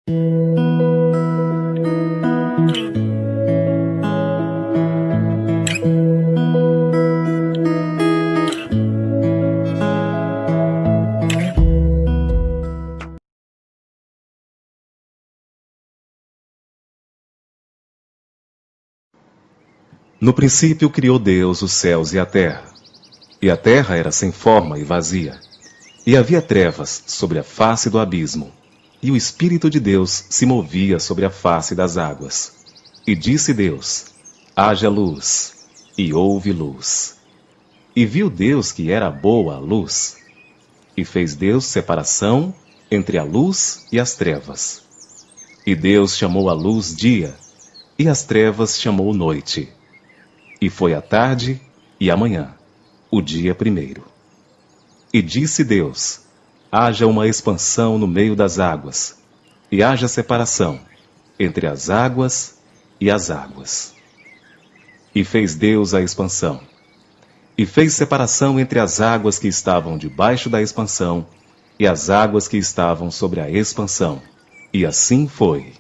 No princípio criou Deus os céus e a terra era sem forma e vazia, e havia trevas sobre a face do abismo, e o Espírito de Deus se movia sobre a face das águas. E disse Deus: haja luz, e houve luz. E viu Deus que era boa a luz, e fez Deus separação entre a luz e as trevas. E Deus chamou a luz dia, e as trevas chamou noite. E foi a tarde e a manhã, o dia primeiro. E disse Deus: haja uma expansão no meio das águas, e haja separação entre as águas e as águas. E fez Deus a expansão, e fez separação entre as águas que estavam debaixo da expansão e as águas que estavam sobre a expansão. E assim foi.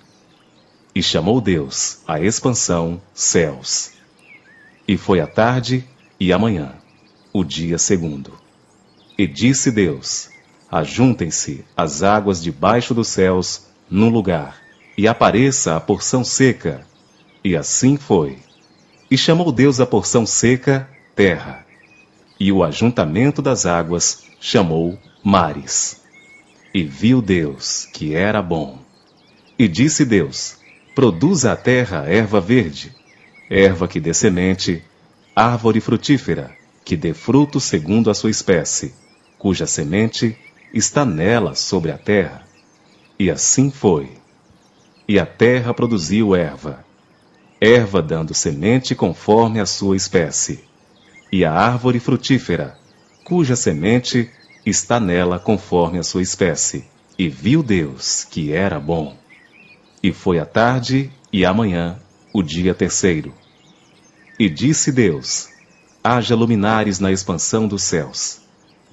E chamou Deus a expansão céus. E foi a tarde e a manhã, o dia segundo. E disse Deus: ajuntem-se as águas debaixo dos céus num lugar, e apareça a porção seca. E assim foi. E chamou Deus a porção seca terra, e o ajuntamento das águas chamou mares. E viu Deus que era bom. E disse Deus: produza a terra erva verde, erva que dê semente, árvore frutífera, que dê fruto segundo a sua espécie, cuja semente está nela sobre a terra. E assim foi. E a terra produziu erva, erva dando semente conforme a sua espécie, e a árvore frutífera, cuja semente está nela conforme a sua espécie. E viu Deus que era bom. E foi a tarde e a manhã, o dia terceiro. E disse Deus: haja luminares na expansão dos céus,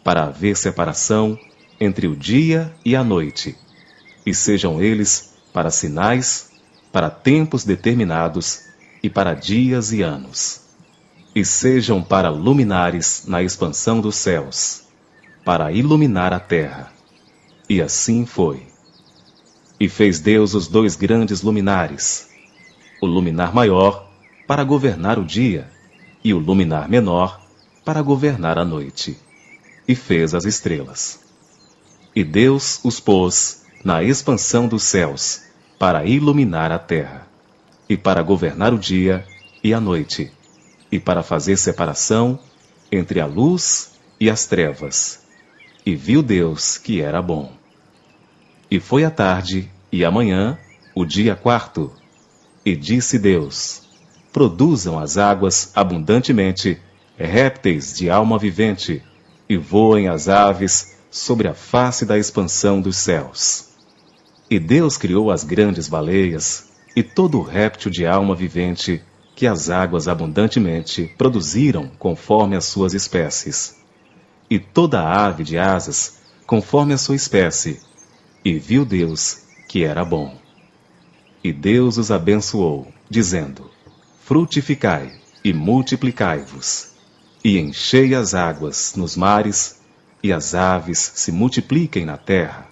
para haver separação entre o dia e a noite, e sejam eles para sinais, para tempos determinados, e para dias e anos. E sejam para luminares na expansão dos céus, para iluminar a terra. E assim foi. E fez Deus os dois grandes luminares, o luminar maior para governar o dia, e o luminar menor para governar a noite. E fez as estrelas. E Deus os pôs na expansão dos céus, para iluminar a terra, e para governar o dia e a noite, e para fazer separação entre a luz e as trevas. E viu Deus que era bom. E foi a tarde e a manhã, o dia quarto. E disse Deus: produzam as águas abundantemente répteis de alma vivente, e voem as aves sobre a face da expansão dos céus. E Deus criou as grandes baleias, e todo réptil de alma vivente, que as águas abundantemente produziram conforme as suas espécies, e toda ave de asas conforme a sua espécie. E viu Deus que era bom. E Deus os abençoou, dizendo: frutificai e multiplicai-vos, e enchei as águas nos mares, e as aves se multipliquem na terra.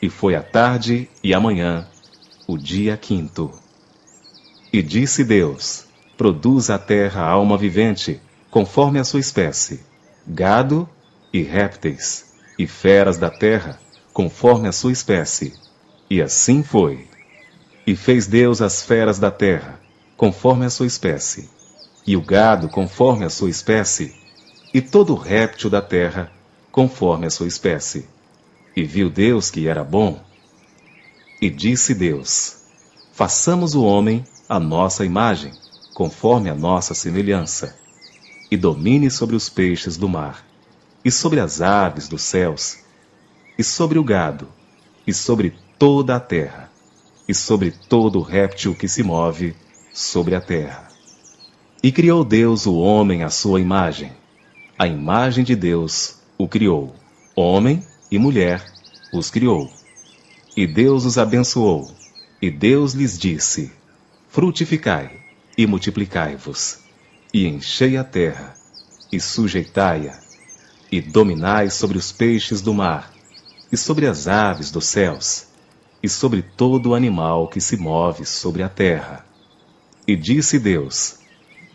E foi a tarde e a manhã, o dia quinto. E disse Deus: produza a terra alma vivente, conforme a sua espécie, gado e répteis, e feras da terra, conforme a sua espécie. E assim foi. E fez Deus as feras da terra, conforme a sua espécie, e o gado conforme a sua espécie, e todo réptil da terra, conforme a sua espécie. E viu Deus que era bom. E disse Deus: façamos o homem à nossa imagem, conforme a nossa semelhança, e domine sobre os peixes do mar, e sobre as aves dos céus, e sobre o gado, e sobre toda a terra, e sobre todo réptil que se move sobre a terra. E criou Deus o homem à sua imagem. A imagem de Deus o criou. Homem e mulher os criou. E Deus os abençoou, e Deus lhes disse: frutificai, e multiplicai-vos, e enchei a terra, e sujeitai-a, e dominai sobre os peixes do mar, e sobre as aves dos céus, e sobre todo o animal que se move sobre a terra. E disse Deus: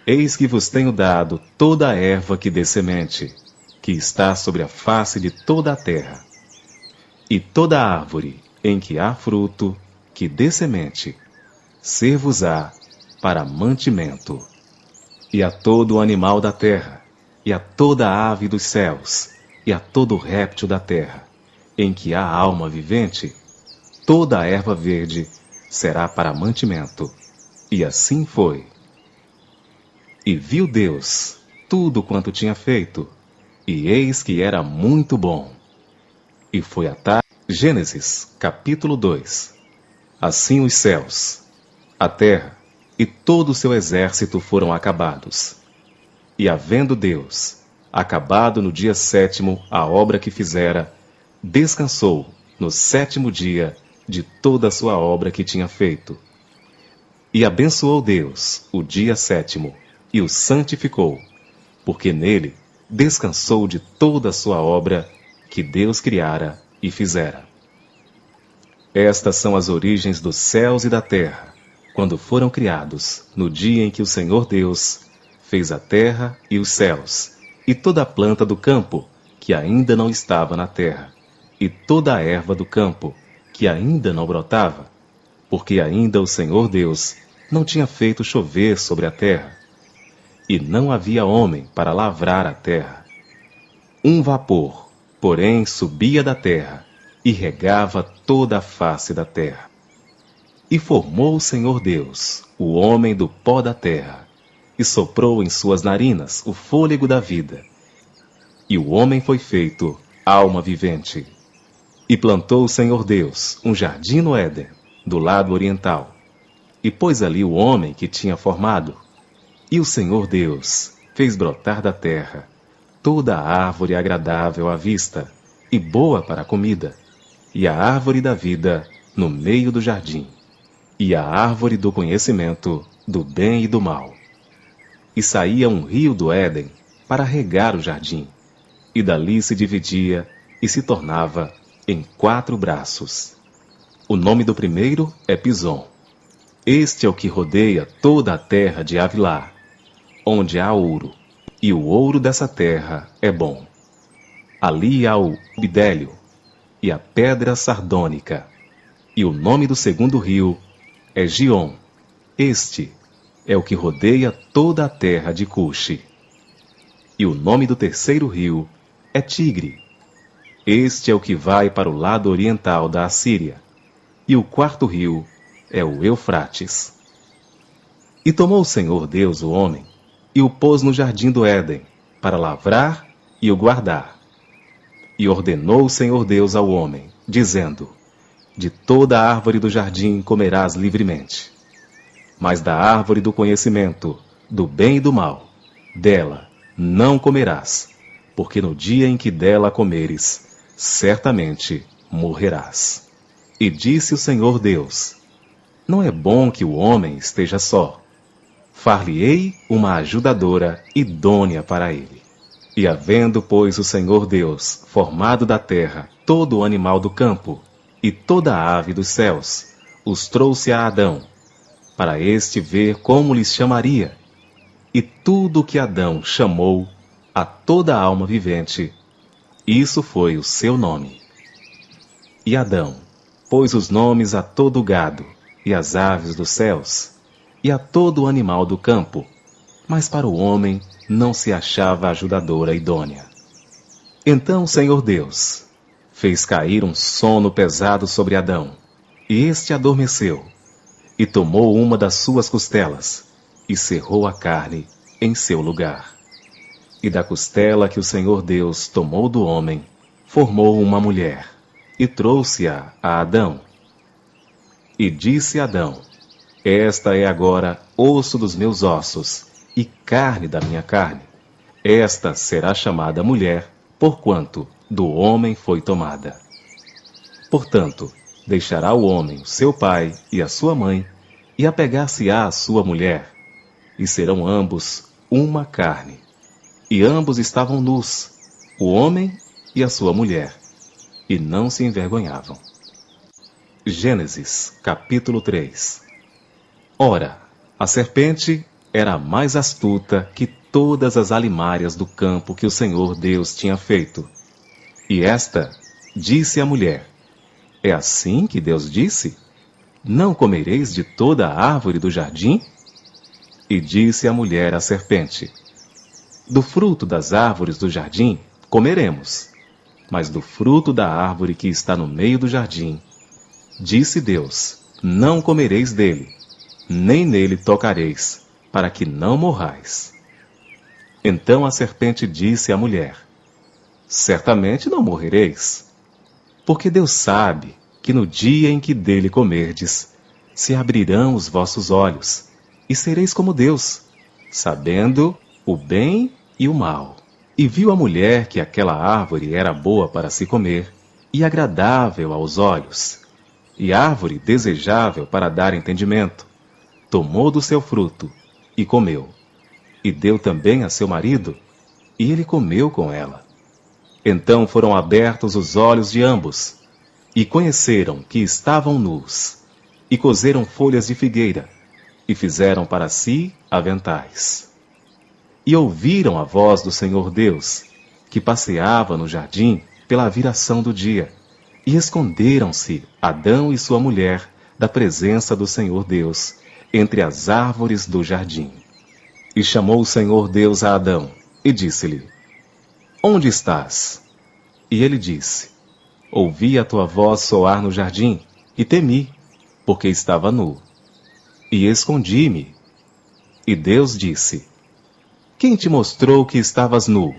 eis que vos tenho dado toda a erva que dê semente, que está sobre a face de toda a terra, e toda árvore em que há fruto, que dê semente, ser-vos-á para mantimento. E a todo animal da terra, e a toda ave dos céus, e a todo réptil da terra, em que há alma vivente, toda a erva verde será para mantimento. E assim foi. E viu Deus tudo quanto tinha feito, e eis que era muito bom. E foi a tarde. Gênesis, capítulo 2. Assim os céus, a terra e todo o seu exército foram acabados. E havendo Deus acabado no dia 7º a obra que fizera, descansou no 7º dia de toda a sua obra que tinha feito. E abençoou Deus o dia 7º e o santificou, porque nele descansou de toda a sua obra que Deus criara e fizera. Estas são as origens dos céus e da terra, quando foram criados, no dia em que o Senhor Deus fez a terra e os céus, e toda a planta do campo, que ainda não estava na terra, e toda a erva do campo, que ainda não brotava, porque ainda o Senhor Deus não tinha feito chover sobre a terra, e não havia homem para lavrar a terra. Um vapor, porém, subia da terra, e regava toda a face da terra. E formou o Senhor Deus o homem do pó da terra, e soprou em suas narinas o fôlego da vida. E o homem foi feito alma vivente. E plantou o Senhor Deus um jardim no Éden, do lado oriental, e pôs ali o homem que tinha formado. E o Senhor Deus fez brotar da terra toda a árvore agradável à vista, e boa para a comida, e a árvore da vida no meio do jardim, e a árvore do conhecimento do bem e do mal. E saía um rio do Éden para regar o jardim, e dali se dividia e se tornava em 4 braços. O nome do primeiro é Pison. Este é o que rodeia toda a terra de Havilá, onde há ouro, e o ouro dessa terra é bom. Ali há o bidélio, e a pedra sardônica. E o nome do segundo rio é Gion. Este é o que rodeia toda a terra de Cuxi. E o nome do terceiro rio é Tigre. Este é o que vai para o lado oriental da Assíria. E o quarto rio é o Eufrates. E tomou o Senhor Deus o homem, e o pôs no jardim do Éden, para lavrar e o guardar. E ordenou o Senhor Deus ao homem, dizendo: de toda a árvore do jardim comerás livremente, mas da árvore do conhecimento, do bem e do mal, dela não comerás, porque no dia em que dela comeres, certamente morrerás. E disse o Senhor Deus: não é bom que o homem esteja só. Far-lhe-ei uma ajudadora idônea para ele. E havendo, pois, o Senhor Deus formado da terra todo o animal do campo, e toda a ave dos céus, os trouxe a Adão, para este ver como lhes chamaria. E tudo o que Adão chamou a toda a alma vivente, isso foi o seu nome. E Adão pôs os nomes a todo o gado, e às aves dos céus, e a todo o animal do campo, mas para o homem não se achava ajudadora idônea. Então o Senhor Deus fez cair um sono pesado sobre Adão, e este adormeceu, e tomou uma das suas costelas, e cerrou a carne em seu lugar. E da costela que o Senhor Deus tomou do homem, formou uma mulher, e trouxe-a a Adão. E disse Adão: esta é agora osso dos meus ossos, e carne da minha carne. Esta será chamada mulher, porquanto do homem foi tomada. Portanto, deixará o homem, seu pai e a sua mãe, e apegar-se-á à sua mulher, e serão ambos uma carne. E ambos estavam nus, o homem e a sua mulher, e não se envergonhavam. Gênesis, capítulo 3. Ora, a serpente era a mais astuta que todas as alimárias do campo que o Senhor Deus tinha feito. E esta disse à mulher: É assim que Deus disse? Não comereis de toda a árvore do jardim? E disse a mulher à serpente: Do fruto das árvores do jardim comeremos, mas do fruto da árvore que está no meio do jardim, disse Deus: Não comereis dele, nem nele tocareis, para que não morrais. Então a serpente disse à mulher: Certamente não morrereis, porque Deus sabe que no dia em que dele comerdes, se abrirão os vossos olhos, e sereis como Deus, sabendo o bem e o mal. E viu a mulher que aquela árvore era boa para se comer, e agradável aos olhos, e árvore desejável para dar entendimento. Tomou do seu fruto, e comeu. E deu também a seu marido, e ele comeu com ela. Então foram abertos os olhos de ambos, e conheceram que estavam nus, e coseram folhas de figueira, e fizeram para si aventais. E ouviram a voz do Senhor Deus, que passeava no jardim pela viração do dia, e esconderam-se Adão e sua mulher da presença do Senhor Deus, entre as árvores do jardim. E chamou o Senhor Deus a Adão, e disse-lhe: Onde estás? E ele disse: Ouvi a tua voz soar no jardim, e temi, porque estava nu. E escondi-me. E Deus disse: Quem te mostrou que estavas nu?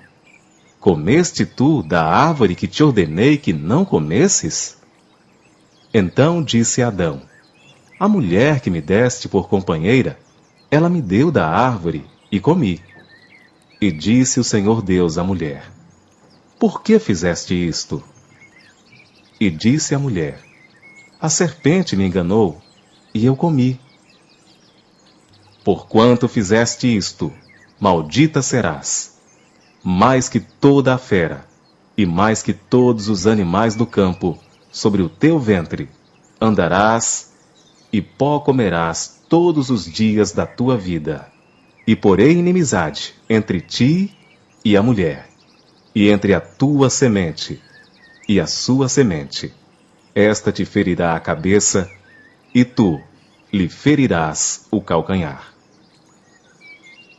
Comeste tu da árvore que te ordenei que não comesses? Então disse Adão: A mulher que me deste por companheira, ela me deu da árvore, e comi. E disse o Senhor Deus à mulher: Por que fizeste isto? E disse a mulher: A serpente me enganou, e eu comi. Porquanto fizeste isto, maldita serás, mais que toda a fera, e mais que todos os animais do campo, sobre o teu ventre andarás, e pó comerás todos os dias da tua vida. E porei inimizade entre ti e a mulher, e entre a tua semente e a sua semente. Esta te ferirá a cabeça, e tu lhe ferirás o calcanhar.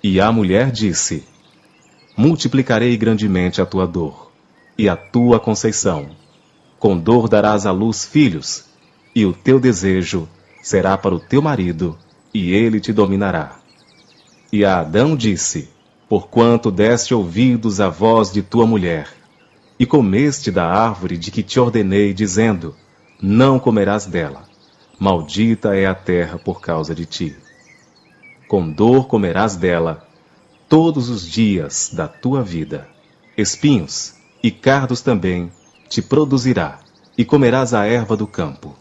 E a mulher disse: Multiplicarei grandemente a tua dor, e a tua conceição. Com dor darás à luz filhos, e o teu desejo será para o teu marido, e ele te dominará. E a Adão disse: Porquanto deste ouvidos à voz de tua mulher, e comeste da árvore de que te ordenei, dizendo: Não comerás dela. Maldita é a terra por causa de ti. Com dor comerás dela todos os dias da tua vida. Espinhos e cardos também te produzirá, e comerás a erva do campo.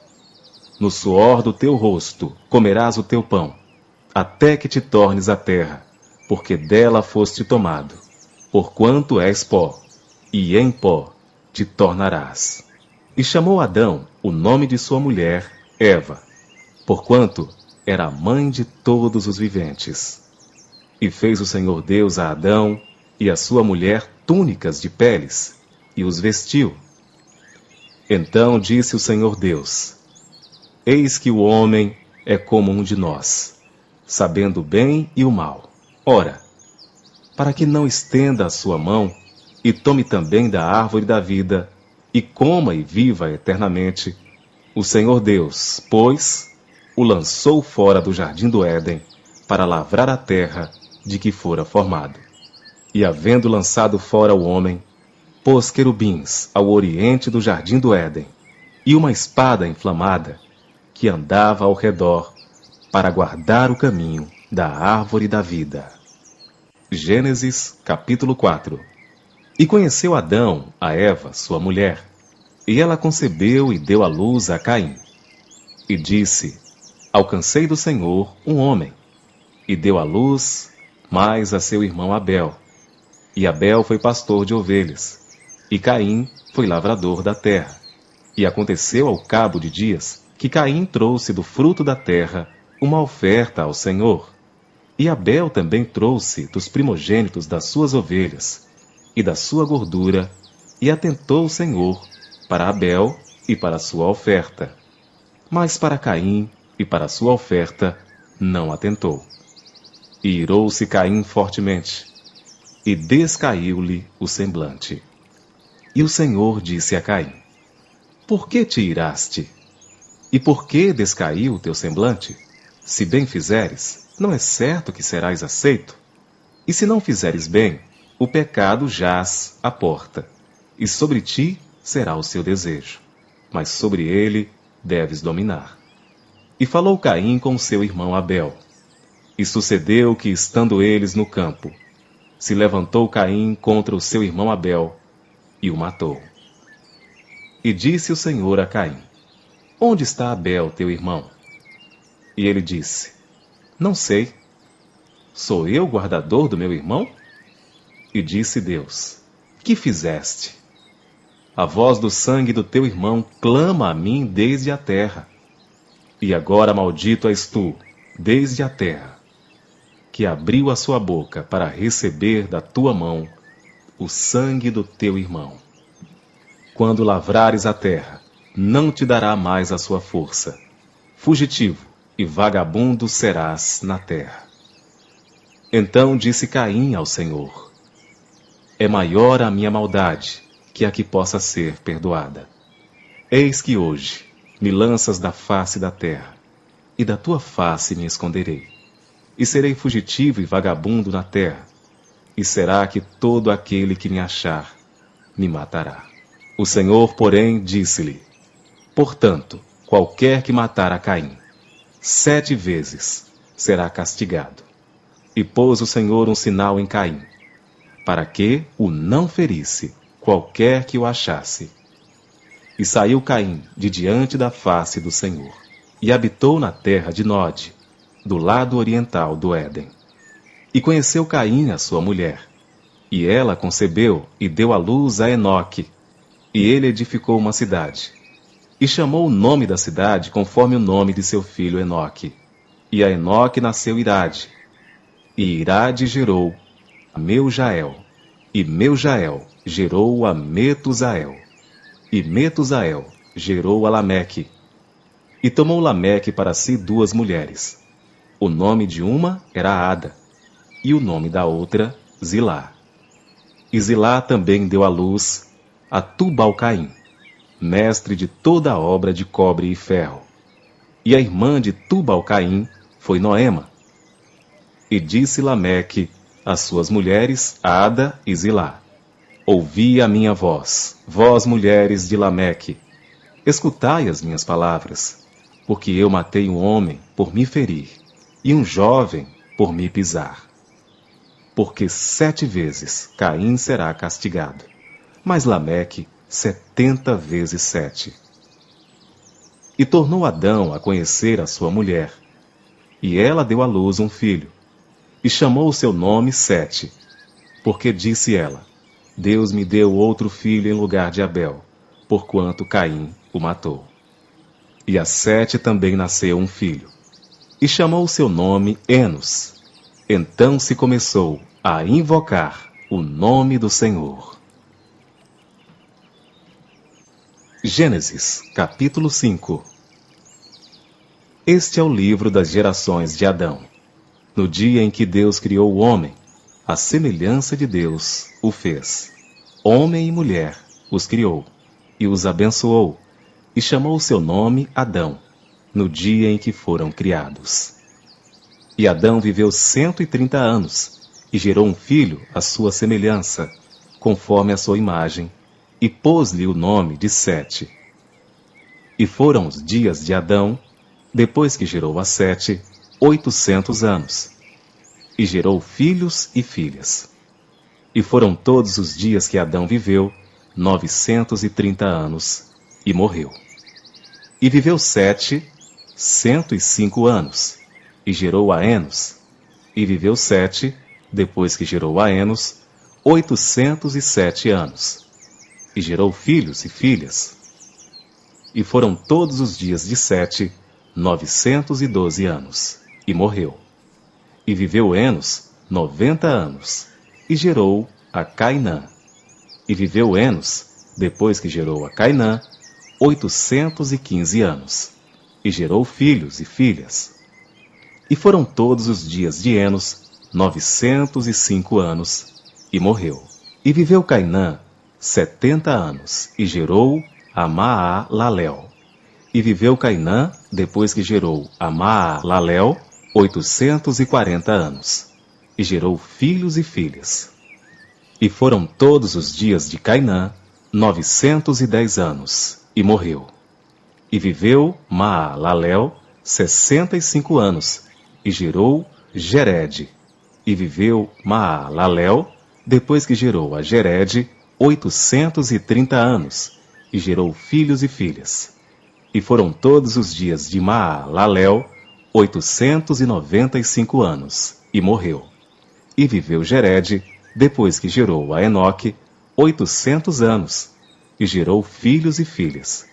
No suor do teu rosto comerás o teu pão, até que te tornes a terra, porque dela foste tomado. Porquanto és pó, e em pó te tornarás. E chamou Adão o nome de sua mulher Eva, porquanto era a mãe de todos os viventes. E fez o Senhor Deus a Adão e a sua mulher túnicas de peles, e os vestiu. Então disse o Senhor Deus: Eis que o homem é como um de nós, sabendo o bem e o mal. Ora, para que não estenda a sua mão, e tome também da árvore da vida, e coma e viva eternamente, o Senhor Deus, pois, o lançou fora do jardim do Éden, para lavrar a terra de que fora formado. E havendo lançado fora o homem, pôs querubins ao oriente do jardim do Éden, e uma espada inflamada, que andava ao redor, para guardar o caminho da árvore da vida. Gênesis, capítulo 4. E conheceu Adão a Eva, sua mulher. E ela concebeu e deu à luz a Caim. E disse: Alcancei do Senhor um homem. E deu à luz mais a seu irmão Abel. E Abel foi pastor de ovelhas. E Caim foi lavrador da terra. E aconteceu ao cabo de dias que Caim trouxe do fruto da terra uma oferta ao Senhor. E Abel também trouxe dos primogênitos das suas ovelhas e da sua gordura, e atentou o Senhor para Abel e para a sua oferta. Mas para Caim e para a sua oferta não atentou. E irou-se Caim fortemente, e descaiu-lhe o semblante. E o Senhor disse a Caim: Por que te iraste? E por que descaiu o teu semblante? Se bem fizeres, não é certo que serás aceito? E se não fizeres bem, o pecado jaz à porta, e sobre ti será o seu desejo, mas sobre ele deves dominar. E falou Caim com seu irmão Abel. E sucedeu que, estando eles no campo, se levantou Caim contra o seu irmão Abel, e o matou. E disse o Senhor a Caim: Onde está Abel, teu irmão? E ele disse: Não sei. Sou eu guardador do meu irmão? E disse Deus: Que fizeste? A voz do sangue do teu irmão clama a mim desde a terra. E agora maldito és tu, desde a terra, que abriu a sua boca para receber da tua mão o sangue do teu irmão. Quando lavrares a terra, não te dará mais a sua força. Fugitivo e vagabundo serás na terra. Então disse Caim ao Senhor: É maior a minha maldade que a que possa ser perdoada. Eis que hoje me lanças da face da terra, e da tua face me esconderei. E serei fugitivo e vagabundo na terra, e será que todo aquele que me achar me matará. O Senhor, porém, disse-lhe: Portanto, qualquer que matar a Caim, 7 vezes será castigado. E pôs o Senhor um sinal em Caim, para que o não ferisse qualquer que o achasse. E saiu Caim de diante da face do Senhor, e habitou na terra de Nod, do lado oriental do Éden. E conheceu Caim a sua mulher, e ela concebeu e deu à luz a Enoque, e ele edificou uma cidade. E chamou o nome da cidade conforme o nome de seu filho Enoque. E a Enoque nasceu Irade, e Irade gerou a Meujael, e Meujael gerou a Metusael, e Metusael gerou a Lameque. E tomou Lameque para si 2 mulheres. O nome de uma era Ada, e o nome da outra Zilá. E Zilá também deu à luz a Tubal-Caim, mestre de toda a obra de cobre e ferro. E a irmã de Tubal-Caim foi Noema. E disse Lameque às suas mulheres, Ada e Zilá: Ouvi a minha voz, vós mulheres de Lameque, escutai as minhas palavras, porque eu matei um homem por me ferir, e um jovem por me pisar. Porque 7 vezes Caim será castigado, mas Lameque 70 vezes 7. E tornou Adão a conhecer a sua mulher, e ela deu à luz um filho, e chamou o seu nome Sete, porque disse ela: Deus me deu outro filho em lugar de Abel, porquanto Caim o matou. E a Sete também nasceu um filho, e chamou o seu nome Enos. Então se começou a invocar o nome do Senhor. Gênesis, capítulo 5. Este é o livro das gerações de Adão. No dia em que Deus criou o homem, à semelhança de Deus o fez. Homem e mulher os criou, e os abençoou, e chamou o seu nome Adão, no dia em que foram criados. E Adão viveu 130 anos, e gerou um filho à sua semelhança, conforme a sua imagem, e pôs-lhe o nome de Sete. E foram os dias de Adão, depois que gerou a Sete, 800 anos, e gerou filhos e filhas. E foram todos os dias que Adão viveu, 930 anos, e morreu. E viveu Sete 105 anos, e gerou a Enos. E viveu Sete, depois que gerou a Enos, 807 anos, e gerou filhos e filhas. E foram todos os dias de Sete 912 anos, e morreu. E viveu Enos 90 anos, e gerou a Cainã. E viveu Enos, depois que gerou a Cainã, 815 anos, e gerou filhos e filhas. E foram todos os dias de Enos 905 anos, e morreu. E viveu Cainã 70 anos, e gerou a Maalalel. E viveu Cainã, depois que gerou a Maalalel, 840 anos, e gerou filhos e filhas. E foram todos os dias de Cainã 910 anos, e morreu. E viveu Maalalel 65 anos, e gerou Jered. E viveu Maalalel, depois que gerou a Jered, 830 anos, e gerou filhos e filhas. E foram todos os dias de Maalalel 895 anos, e morreu. E viveu Jered, depois que gerou a Enoque, 800 anos, e gerou filhos e filhas.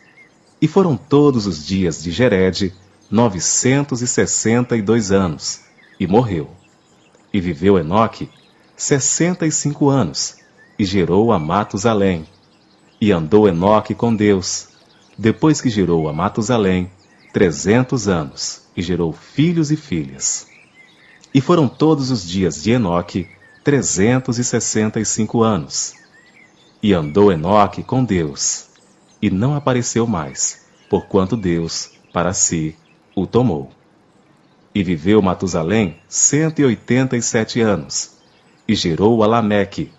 E foram todos os dias de Jered 962 anos, e morreu. E viveu Enoque 65 anos, e gerou a Matusalém. E andou Enoque com Deus, depois que gerou a Matusalém, 300 anos, e gerou filhos e filhas. E foram todos os dias de Enoque 365 anos. E andou Enoque com Deus, e não apareceu mais, porquanto Deus, para si, o tomou. E viveu Matusalém 187 anos, e gerou a Lameque.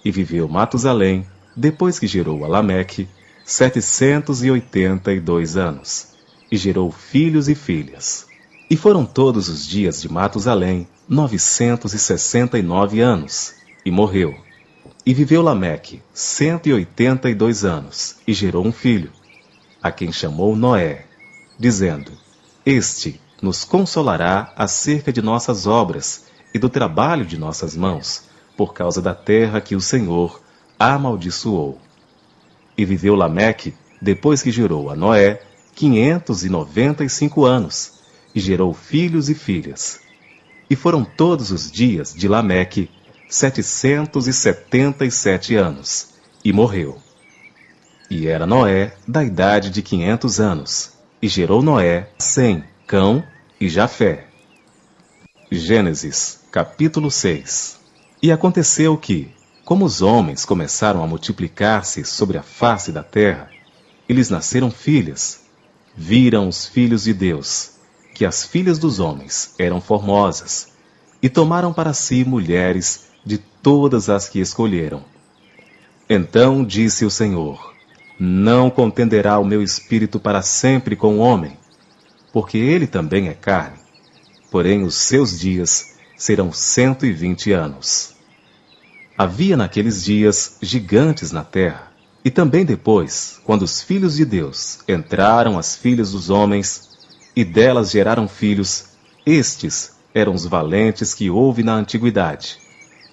E viveu Matusalém, depois que gerou a Lameque, 782 anos, e gerou filhos e filhas. E foram todos os dias de Matusalém 969 anos, e morreu. E viveu Lameque 182 anos, e gerou um filho, a quem chamou Noé, dizendo: Este nos consolará acerca de nossas obras e do trabalho de nossas mãos, por causa da terra que o Senhor amaldiçoou. E viveu Lameque, depois que gerou a Noé, 595 anos, e gerou filhos e filhas. E foram todos os dias de Lameque 777 anos, e morreu. E era Noé da idade de 500 anos, e gerou Noé Sem, Cão e Jafé. Gênesis, capítulo 6. E aconteceu que, como os homens começaram a multiplicar-se sobre a face da terra, e lhes nasceram filhas, viram os filhos de Deus, que as filhas dos homens eram formosas, e tomaram para si mulheres de todas as que escolheram. Então disse o Senhor: Não contenderá o meu espírito para sempre com o homem, porque ele também é carne, porém os seus dias serão 120 anos. Havia naqueles dias gigantes na terra, e também depois, quando os filhos de Deus entraram as filhas dos homens, e delas geraram filhos, estes eram os valentes que houve na antiguidade,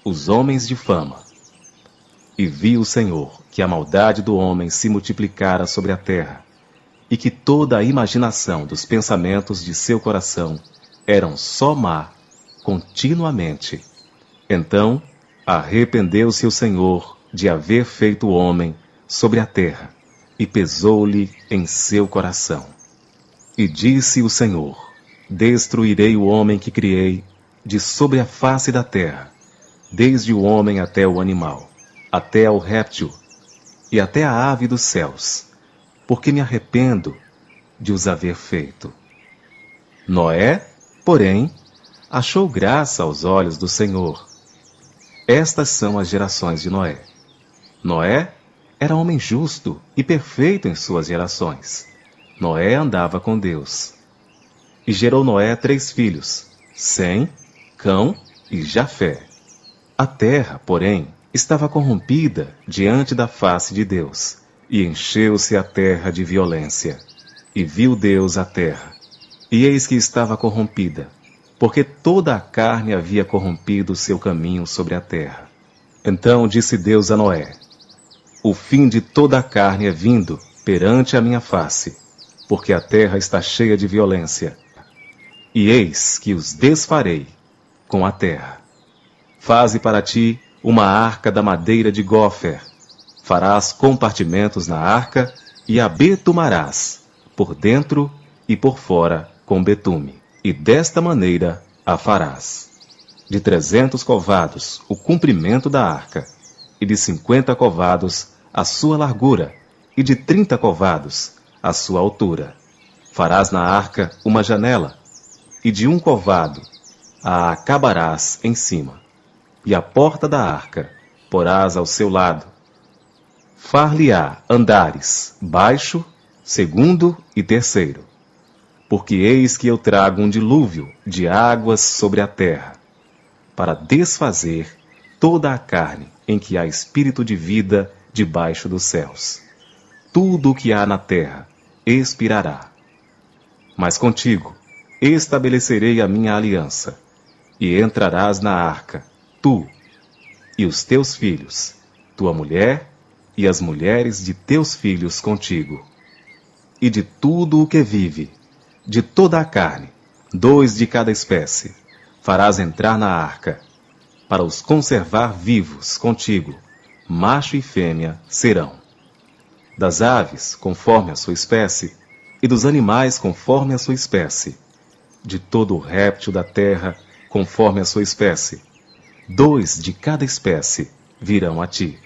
os homens de fama. E viu o Senhor que a maldade do homem se multiplicara sobre a terra, e que toda a imaginação dos pensamentos de seu coração eram só má, continuamente. Então arrependeu-se o Senhor de haver feito o homem sobre a terra, e pesou-lhe em seu coração. E disse o Senhor: Destruirei o homem que criei de sobre a face da terra, desde o homem até o animal, até ao réptil, e até a ave dos céus, porque me arrependo de os haver feito. Noé, porém, achou graça aos olhos do Senhor. Estas são as gerações de Noé. Noé era homem justo e perfeito em suas gerações. Noé andava com Deus. E gerou Noé 3 filhos, Sem, Cão e Jafé. A terra, porém, estava corrompida diante da face de Deus, E encheu-se a terra de violência. E viu Deus a terra, e eis que estava corrompida, porque toda a carne havia corrompido o seu caminho sobre a terra. Então disse Deus a Noé: o fim de toda a carne é vindo perante a minha face, porque a terra está cheia de violência. E eis que os desfarei com a terra. Faze para ti uma arca da madeira de gófer. Farás compartimentos na arca e a betumarás, por dentro e por fora, com betume. E desta maneira a farás. De 300 covados o comprimento da arca, e de 50 covados a sua largura, e de 30 covados a sua altura. Farás na arca uma janela, e de 1 covado a acabarás em cima. E a porta da arca porás ao seu lado. Far-lhe-á andares, baixo, segundo e terceiro. Porque eis que eu trago um dilúvio de águas sobre a terra, para desfazer toda a carne em que há espírito de vida debaixo dos céus. Tudo o que há na terra expirará. Mas contigo estabelecerei a minha aliança, e entrarás na arca, tu e os teus filhos, tua mulher e as mulheres de teus filhos contigo. E de tudo o que vive, de toda a carne, 2 de cada espécie, farás entrar na arca, para os conservar vivos contigo, macho e fêmea serão. Das aves, conforme a sua espécie, e dos animais, conforme a sua espécie, de todo o réptil da terra, conforme a sua espécie, 2 de cada espécie virão a ti,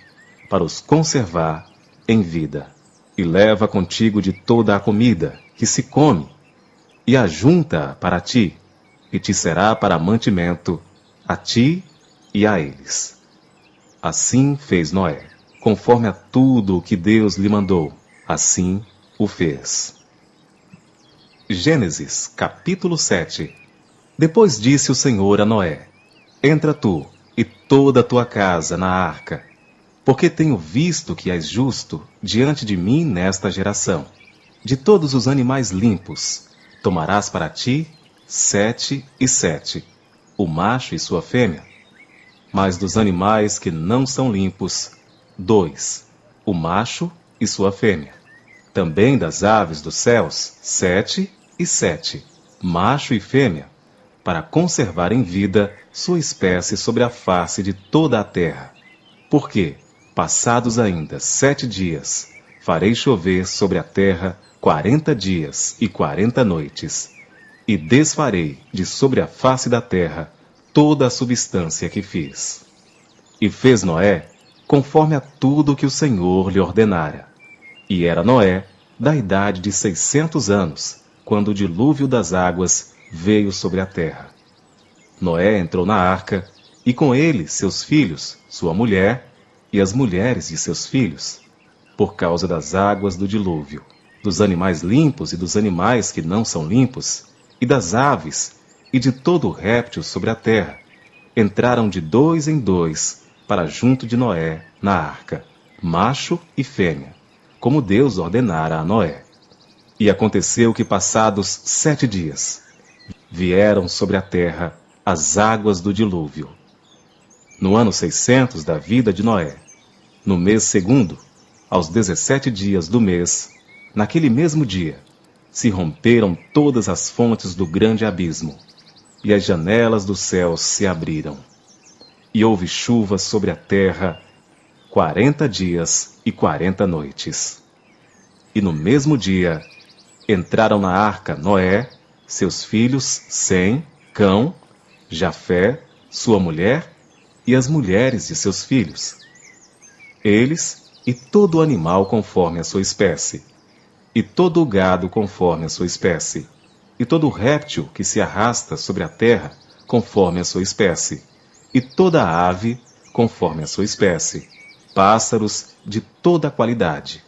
para os conservar em vida. E leva contigo de toda a comida que se come, e ajunta para ti, e te será para mantimento, a ti e a eles. Assim fez Noé, conforme a tudo o que Deus lhe mandou, assim o fez. Gênesis, capítulo 7. Depois disse o Senhor a Noé: entra tu e toda a tua casa na arca, porque tenho visto que és justo diante de mim nesta geração. De todos os animais limpos, tomarás para ti 7 e 7, o macho e sua fêmea. Mas dos animais que não são limpos, 2, o macho e sua fêmea. Também das aves dos céus, 7 e 7, macho e fêmea, para conservar em vida sua espécie sobre a face de toda a terra. Porque, passados ainda 7 dias, farei chover sobre a terra 40 dias e 40 noites, e desfarei de sobre a face da terra toda a substância que fiz. E fez Noé conforme a tudo que o Senhor lhe ordenara. E era Noé da idade de 600 anos, quando o dilúvio das águas veio sobre a terra. Noé entrou na arca, e com ele seus filhos, sua mulher, e as mulheres de seus filhos, por causa das águas do dilúvio, dos animais limpos e dos animais que não são limpos, e das aves, e de todo o réptil sobre a terra, entraram de 2 em 2 para junto de Noé na arca, macho e fêmea, como Deus ordenara a Noé. E aconteceu que, passados 7 dias, vieram sobre a terra as águas do dilúvio. No ano 600 da vida de Noé, no mês segundo, aos 17 dias do mês, naquele mesmo dia, se romperam todas as fontes do grande abismo, e as janelas dos céus se abriram. E houve chuva sobre a terra 40 dias e 40 noites. E no mesmo dia entraram na arca Noé, seus filhos Sem, Cão, Jafé, sua mulher e as mulheres de seus filhos. Eles e todo o animal conforme a sua espécie, e todo o gado conforme a sua espécie, e todo o réptil que se arrasta sobre a terra conforme a sua espécie, e toda a ave conforme a sua espécie, pássaros de toda a qualidade,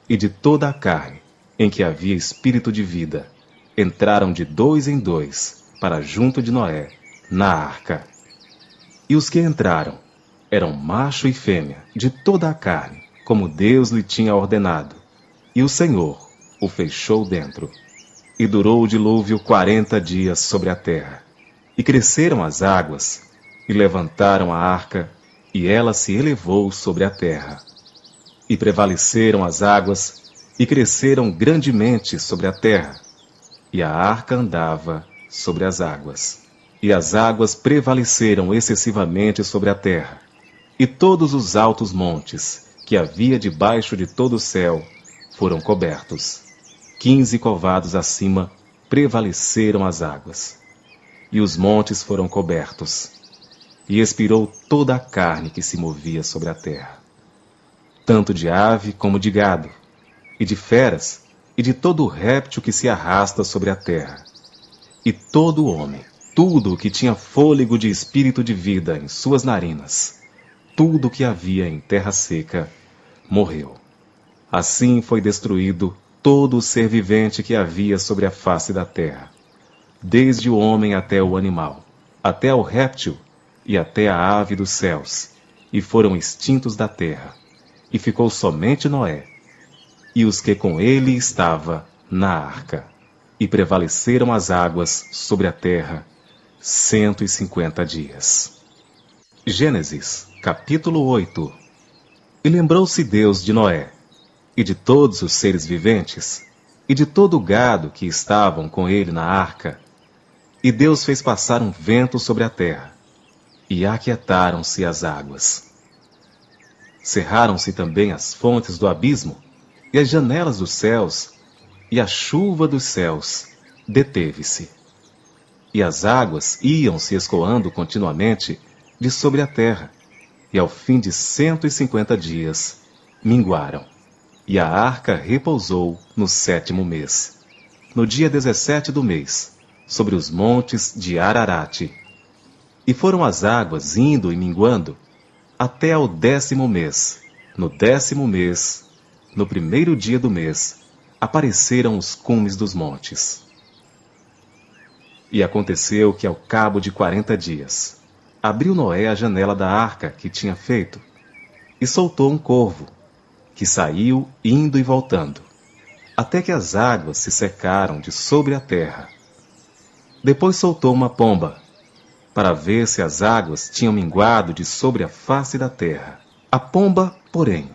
e de toda a carne em que havia espírito de vida, entraram de 2 em 2 para junto de Noé, na arca. E os que entraram eram macho e fêmea, de toda a carne, como Deus lhe tinha ordenado, e o Senhor o fechou dentro. E durou o dilúvio 40 dias sobre a terra. E cresceram as águas, e levantaram a arca, e ela se elevou sobre a terra. E prevaleceram as águas, e cresceram grandemente sobre a terra. E a arca andava sobre as águas. E as águas prevaleceram excessivamente sobre a terra. E todos os altos montes, que havia debaixo de todo o céu, foram cobertos. 15 covados acima prevaleceram as águas. E os montes foram cobertos. E expirou toda a carne que se movia sobre a terra, tanto de ave como de gado, e de feras, e de todo réptil que se arrasta sobre a terra. E todo homem, tudo o que tinha fôlego de espírito de vida em suas narinas, tudo o que havia em terra seca, morreu. Assim foi destruído todo o ser vivente que havia sobre a face da terra, desde o homem até o animal, até o réptil e até a ave dos céus, e foram extintos da terra. E ficou somente Noé, e os que com ele estava na arca. E prevaleceram as águas sobre a terra 150 dias. Gênesis, capítulo 8. E lembrou-se Deus de Noé, e de todos os seres viventes, e de todo o gado que estavam com ele na arca. E Deus fez passar um vento sobre a terra, e aquietaram-se as águas. Cerraram-se também as fontes do abismo, e as janelas dos céus, e a chuva dos céus deteve-se. E as águas iam se escoando continuamente de sobre a terra, e ao fim de 150 dias minguaram. E a arca repousou no 7º mês, no dia 17 do mês, sobre os montes de Ararate. E foram as águas indo e minguando até ao 10º mês. No 10º mês, no 1º dia do mês, apareceram os cumes dos montes. E aconteceu que ao cabo de 40 dias, abriu Noé a janela da arca que tinha feito, e soltou um corvo, que saiu indo e voltando, até que as águas se secaram de sobre a terra. Depois soltou uma pomba, para ver se as águas tinham minguado de sobre a face da terra. A pomba, porém,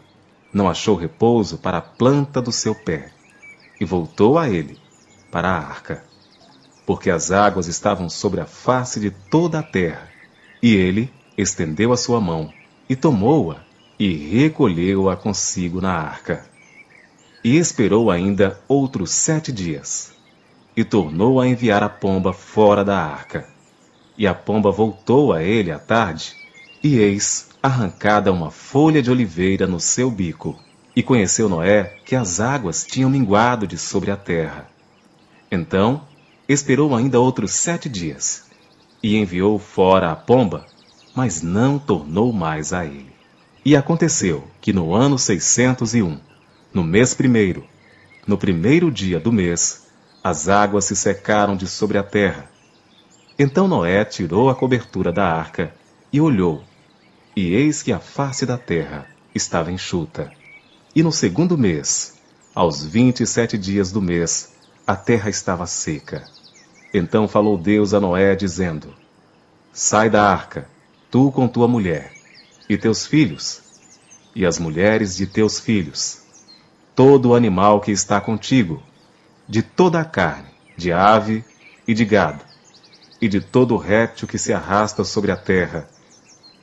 não achou repouso para a planta do seu pé, e voltou a ele, para a arca, porque as águas estavam sobre a face de toda a terra. E ele estendeu a sua mão, e tomou-a, e recolheu-a consigo na arca. E esperou ainda outros 7 dias, e tornou a enviar a pomba fora da arca. E a pomba voltou a ele à tarde, e eis arrancada uma folha de oliveira no seu bico. E conheceu Noé que as águas tinham minguado de sobre a terra. Então esperou ainda outros 7 dias, e enviou fora a pomba, mas não tornou mais a ele. E aconteceu que no ano 601, no mês 1º, no 1º dia do mês, as águas se secaram de sobre a terra. Então Noé tirou a cobertura da arca e olhou, e eis que a face da terra estava enxuta. E no 2º mês, aos 27 dias do mês, a terra estava seca. Então falou Deus a Noé, dizendo: Sai da arca, tu com tua mulher, e teus filhos, e as mulheres de teus filhos, todo o animal que está contigo, de toda a carne, de ave e de gado, e de todo o réptil que se arrasta sobre a terra,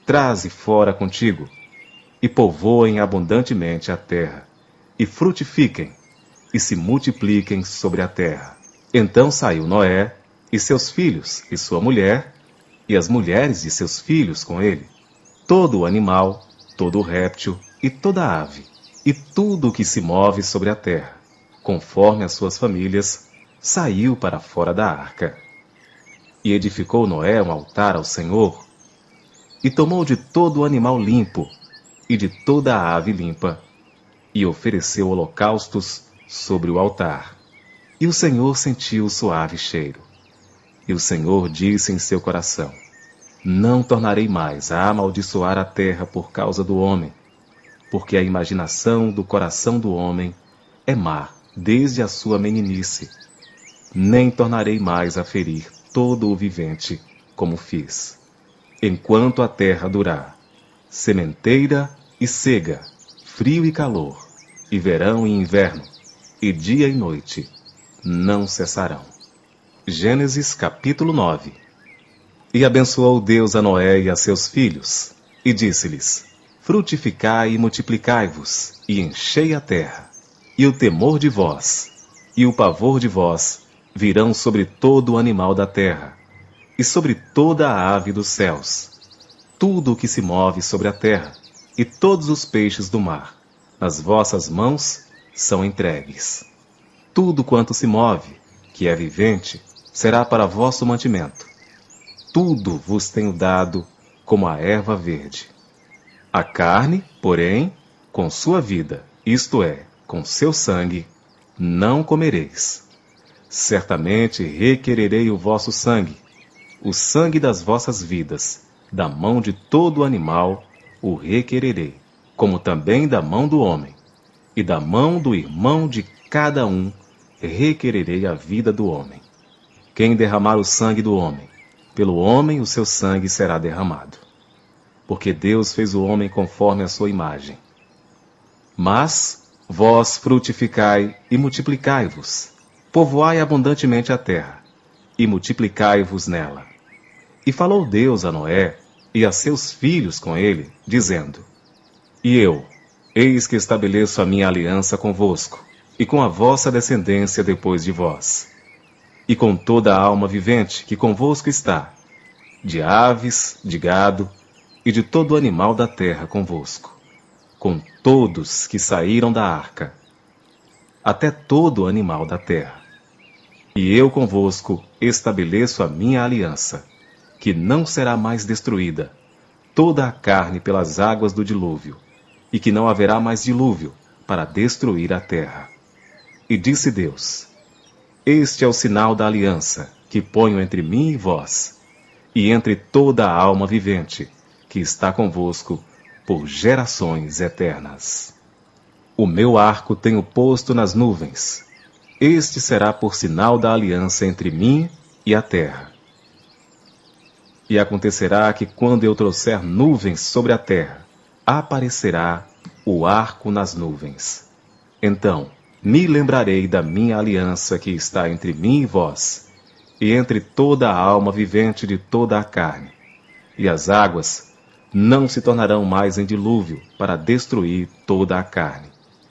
traze fora contigo, e povoem abundantemente a terra, e frutifiquem, e se multipliquem sobre a terra. Então saiu Noé, e seus filhos, e sua mulher, e as mulheres de seus filhos com ele, todo o animal, todo o réptil, e toda a ave, e tudo o que se move sobre a terra, conforme as suas famílias, saiu para fora da arca. E edificou Noé um altar ao Senhor, e tomou de todo o animal limpo, e de toda a ave limpa, e ofereceu holocaustos sobre o altar. E o Senhor sentiu o suave cheiro. E o Senhor disse em seu coração: Não tornarei mais a amaldiçoar a terra por causa do homem, porque a imaginação do coração do homem é má desde a sua meninice. Nem tornarei mais a ferir todo o vivente, como fiz. Enquanto a terra durar, sementeira e cega, frio e calor, e verão e inverno, e dia e noite, não cessarão. Gênesis capítulo 9. E abençoou Deus a Noé e a seus filhos, e disse-lhes: frutificai e multiplicai-vos, e enchei a terra. E o temor de vós, e o pavor de vós, virão sobre todo o animal da terra, e sobre toda a ave dos céus, tudo o que se move sobre a terra, e todos os peixes do mar. Nas vossas mãos são entregues. Tudo quanto se move, que é vivente, será para vosso mantimento. Tudo vos tenho dado como a erva verde. A carne, porém, com sua vida, isto é, com seu sangue, não comereis. Certamente requererei o vosso sangue, o sangue das vossas vidas, da mão de todo animal o requererei, como também da mão do homem, e da mão do irmão de cada um requererei a vida do homem. Quem derramar o sangue do homem, pelo homem o seu sangue será derramado. Porque Deus fez o homem conforme a sua imagem. Mas vós frutificai e multiplicai-vos, povoai abundantemente a terra, e multiplicai-vos nela. E falou Deus a Noé e a seus filhos com ele, dizendo: E eu, eis que estabeleço a minha aliança convosco, e com a vossa descendência depois de vós, e com toda a alma vivente que convosco está, de aves, de gado, e de todo animal da terra convosco, com todos que saíram da arca, até todo animal da terra. E eu convosco estabeleço a minha aliança, que não será mais destruída toda a carne pelas águas do dilúvio, e que não haverá mais dilúvio para destruir a terra. E disse Deus: Este é o sinal da aliança que ponho entre mim e vós, e entre toda a alma vivente, que está convosco por gerações eternas. O meu arco tenho posto nas nuvens. Este será por sinal da aliança entre mim e a terra. E acontecerá que quando eu trouxer nuvens sobre a terra, aparecerá o arco nas nuvens. Então me lembrarei da minha aliança que está entre mim e vós, e entre toda a alma vivente de toda a carne. E as águas não se tornarão mais em dilúvio para destruir toda a carne.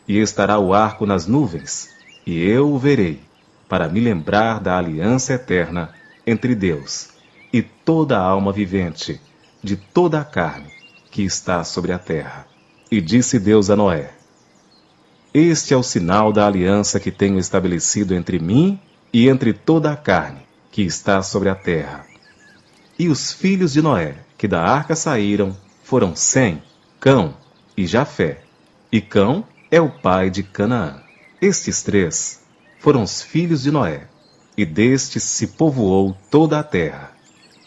E estará o arco nas nuvens, e eu o verei, para me lembrar da aliança eterna entre Deus e toda a alma vivente de toda a carne que está sobre a terra. E disse Deus a Noé: Este é o sinal da aliança que tenho estabelecido entre mim e entre toda a carne que está sobre a terra. E os filhos de Noé, que da arca saíram, foram Sem, Cão e Jafé. E Cão é o pai de Canaã. Estes três foram os filhos de Noé, e destes se povoou toda a terra.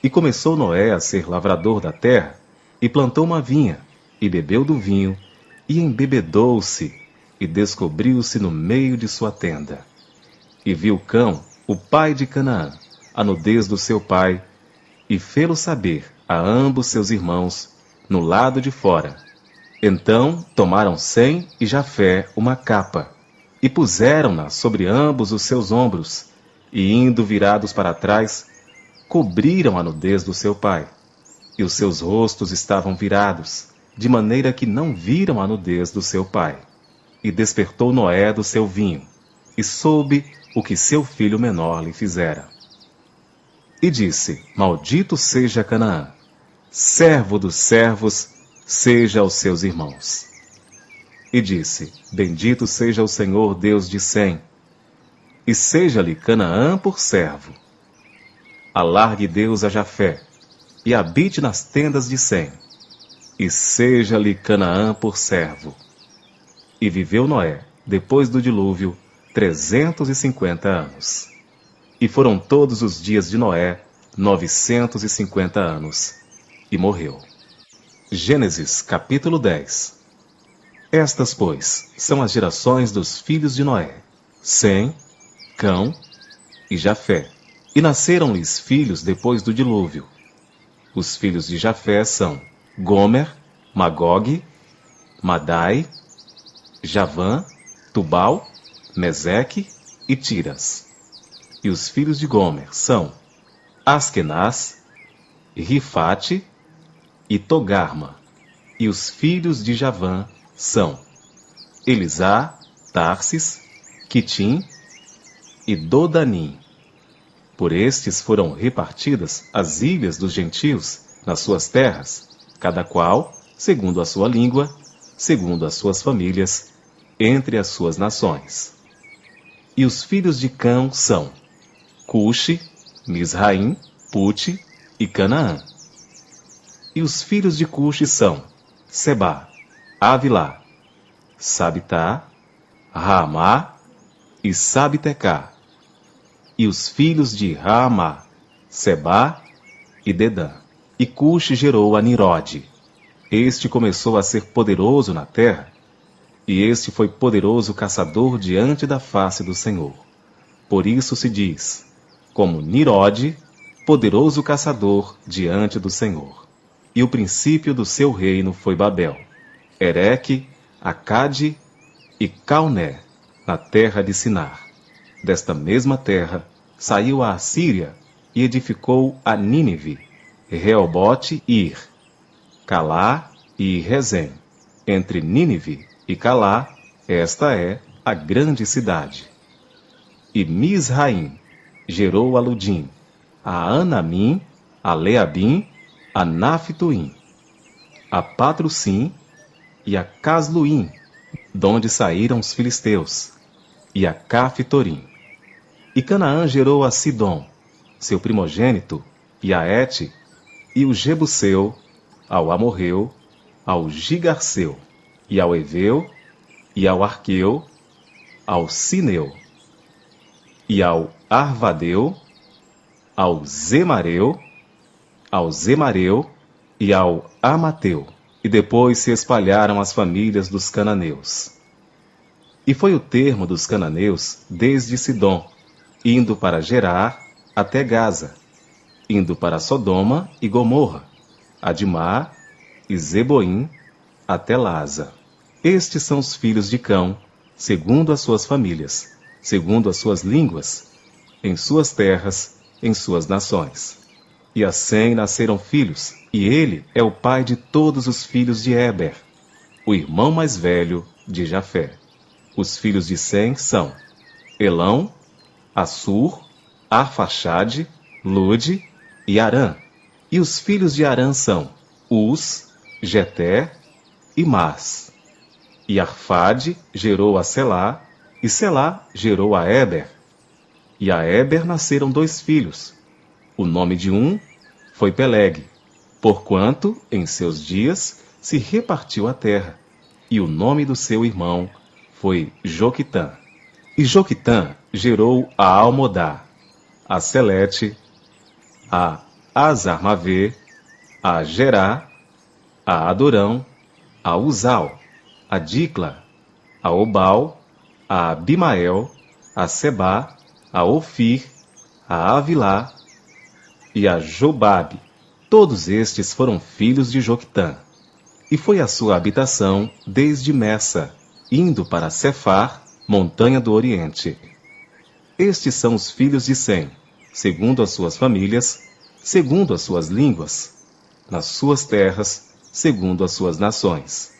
E começou Noé a ser lavrador da terra, e plantou uma vinha, e bebeu do vinho, e embebedou-se, e descobriu-se no meio de sua tenda. E viu Cão, o pai de Canaã, a nudez do seu pai, e fê-lo saber a ambos seus irmãos, no lado de fora. Então tomaram Sem e Jafé uma capa, e puseram-na sobre ambos os seus ombros, e indo virados para trás, cobriram a nudez do seu pai. E os seus rostos estavam virados, de maneira que não viram a nudez do seu pai. E despertou Noé do seu vinho, e soube o que seu filho menor lhe fizera. E disse: Maldito seja Canaã, servo dos servos, seja aos seus irmãos. E disse: Bendito seja o Senhor Deus de Sem, e seja-lhe Canaã por servo. Alargue Deus a Jafé, e habite nas tendas de Sem, e seja-lhe Canaã por servo. E viveu Noé, depois do dilúvio, 350 anos. E foram todos os dias de Noé 950 anos, e morreu. Gênesis capítulo 10. Estas, pois, são as gerações dos filhos de Noé: Sem, Cão e Jafé. E nasceram-lhes filhos depois do dilúvio. Os filhos de Jafé são Gomer, Magog, Madai, Javã, Tubal, Meseque e Tiras. E os filhos de Gomer são Askenaz, Rifate e Togarma. E os filhos de Javã são Elisá, Tarsis, Quitim e Dodanim. Por estes foram repartidas as ilhas dos gentios nas suas terras, cada qual, segundo a sua língua, segundo as suas famílias, entre as suas nações. E os filhos de Cão são Cuxi, Misraim, Pute e Canaã. E os filhos de Cuxi são Sebá, Avilá, Sabitá, Raamá e Sabitecá. E os filhos de Raamá, Sebá e Dedã. E Cuxi gerou a Nirode. Este começou a ser poderoso na terra, e este foi poderoso caçador diante da face do Senhor. Por isso se diz, como Nirode, poderoso caçador diante do Senhor. E o princípio do seu reino foi Babel, Ereque, Acade e Calné, na terra de Sinar. Desta mesma terra saiu a Assíria e edificou a Nínive, Reobote e Ir, Calá e Rezém. Entre Nínive e Calá, esta é a grande cidade. E Misraim gerou a Ludim, a Anamim, a Leabim, a Naphtuim, a Patrussim e a Casluim, donde saíram os filisteus, e a Caftorim. E Canaã gerou a Sidom, seu primogênito, e a Et, e o Jebuseu, ao Amorreu, ao Gigarceu, e ao Eveu, e ao Arqueu, ao Sineu, e ao Arvadeu, ao Zemareu e ao Amateu. E depois se espalharam as famílias dos cananeus. E foi o termo dos cananeus desde Sidom, indo para Gerar até Gaza, indo para Sodoma e Gomorra, Admá e Zeboim até Laza. Estes são os filhos de Cão, segundo as suas famílias, segundo as suas línguas, em suas terras, em suas nações. E a Sem nasceram filhos, e ele é o pai de todos os filhos de Éber, o irmão mais velho de Jafé. Os filhos de Sem são Elão, Assur, Arfaxade, Lude e Arã. E os filhos de Arã são Uz, Geter e Mas. E Arfade gerou a Selá, e Selá gerou a Éber. E a Éber nasceram 2 filhos. O nome de um foi Peleg, porquanto em seus dias se repartiu a terra. E o nome do seu irmão foi Joquitã. E Joquitã gerou a Almodá, a Selete, a Azarmavê, a Gerá, a Adorão, a Uzal, a Dicla, a Obal, a Abimael, a Sebá, a Ofir, a Avilá e a Jobabe. Todos estes foram filhos de Joquitã. E foi a sua habitação desde Messa, indo para Cefar, montanha do Oriente. Estes são os filhos de Sem, segundo as suas famílias, segundo as suas línguas, nas suas terras, segundo as suas nações.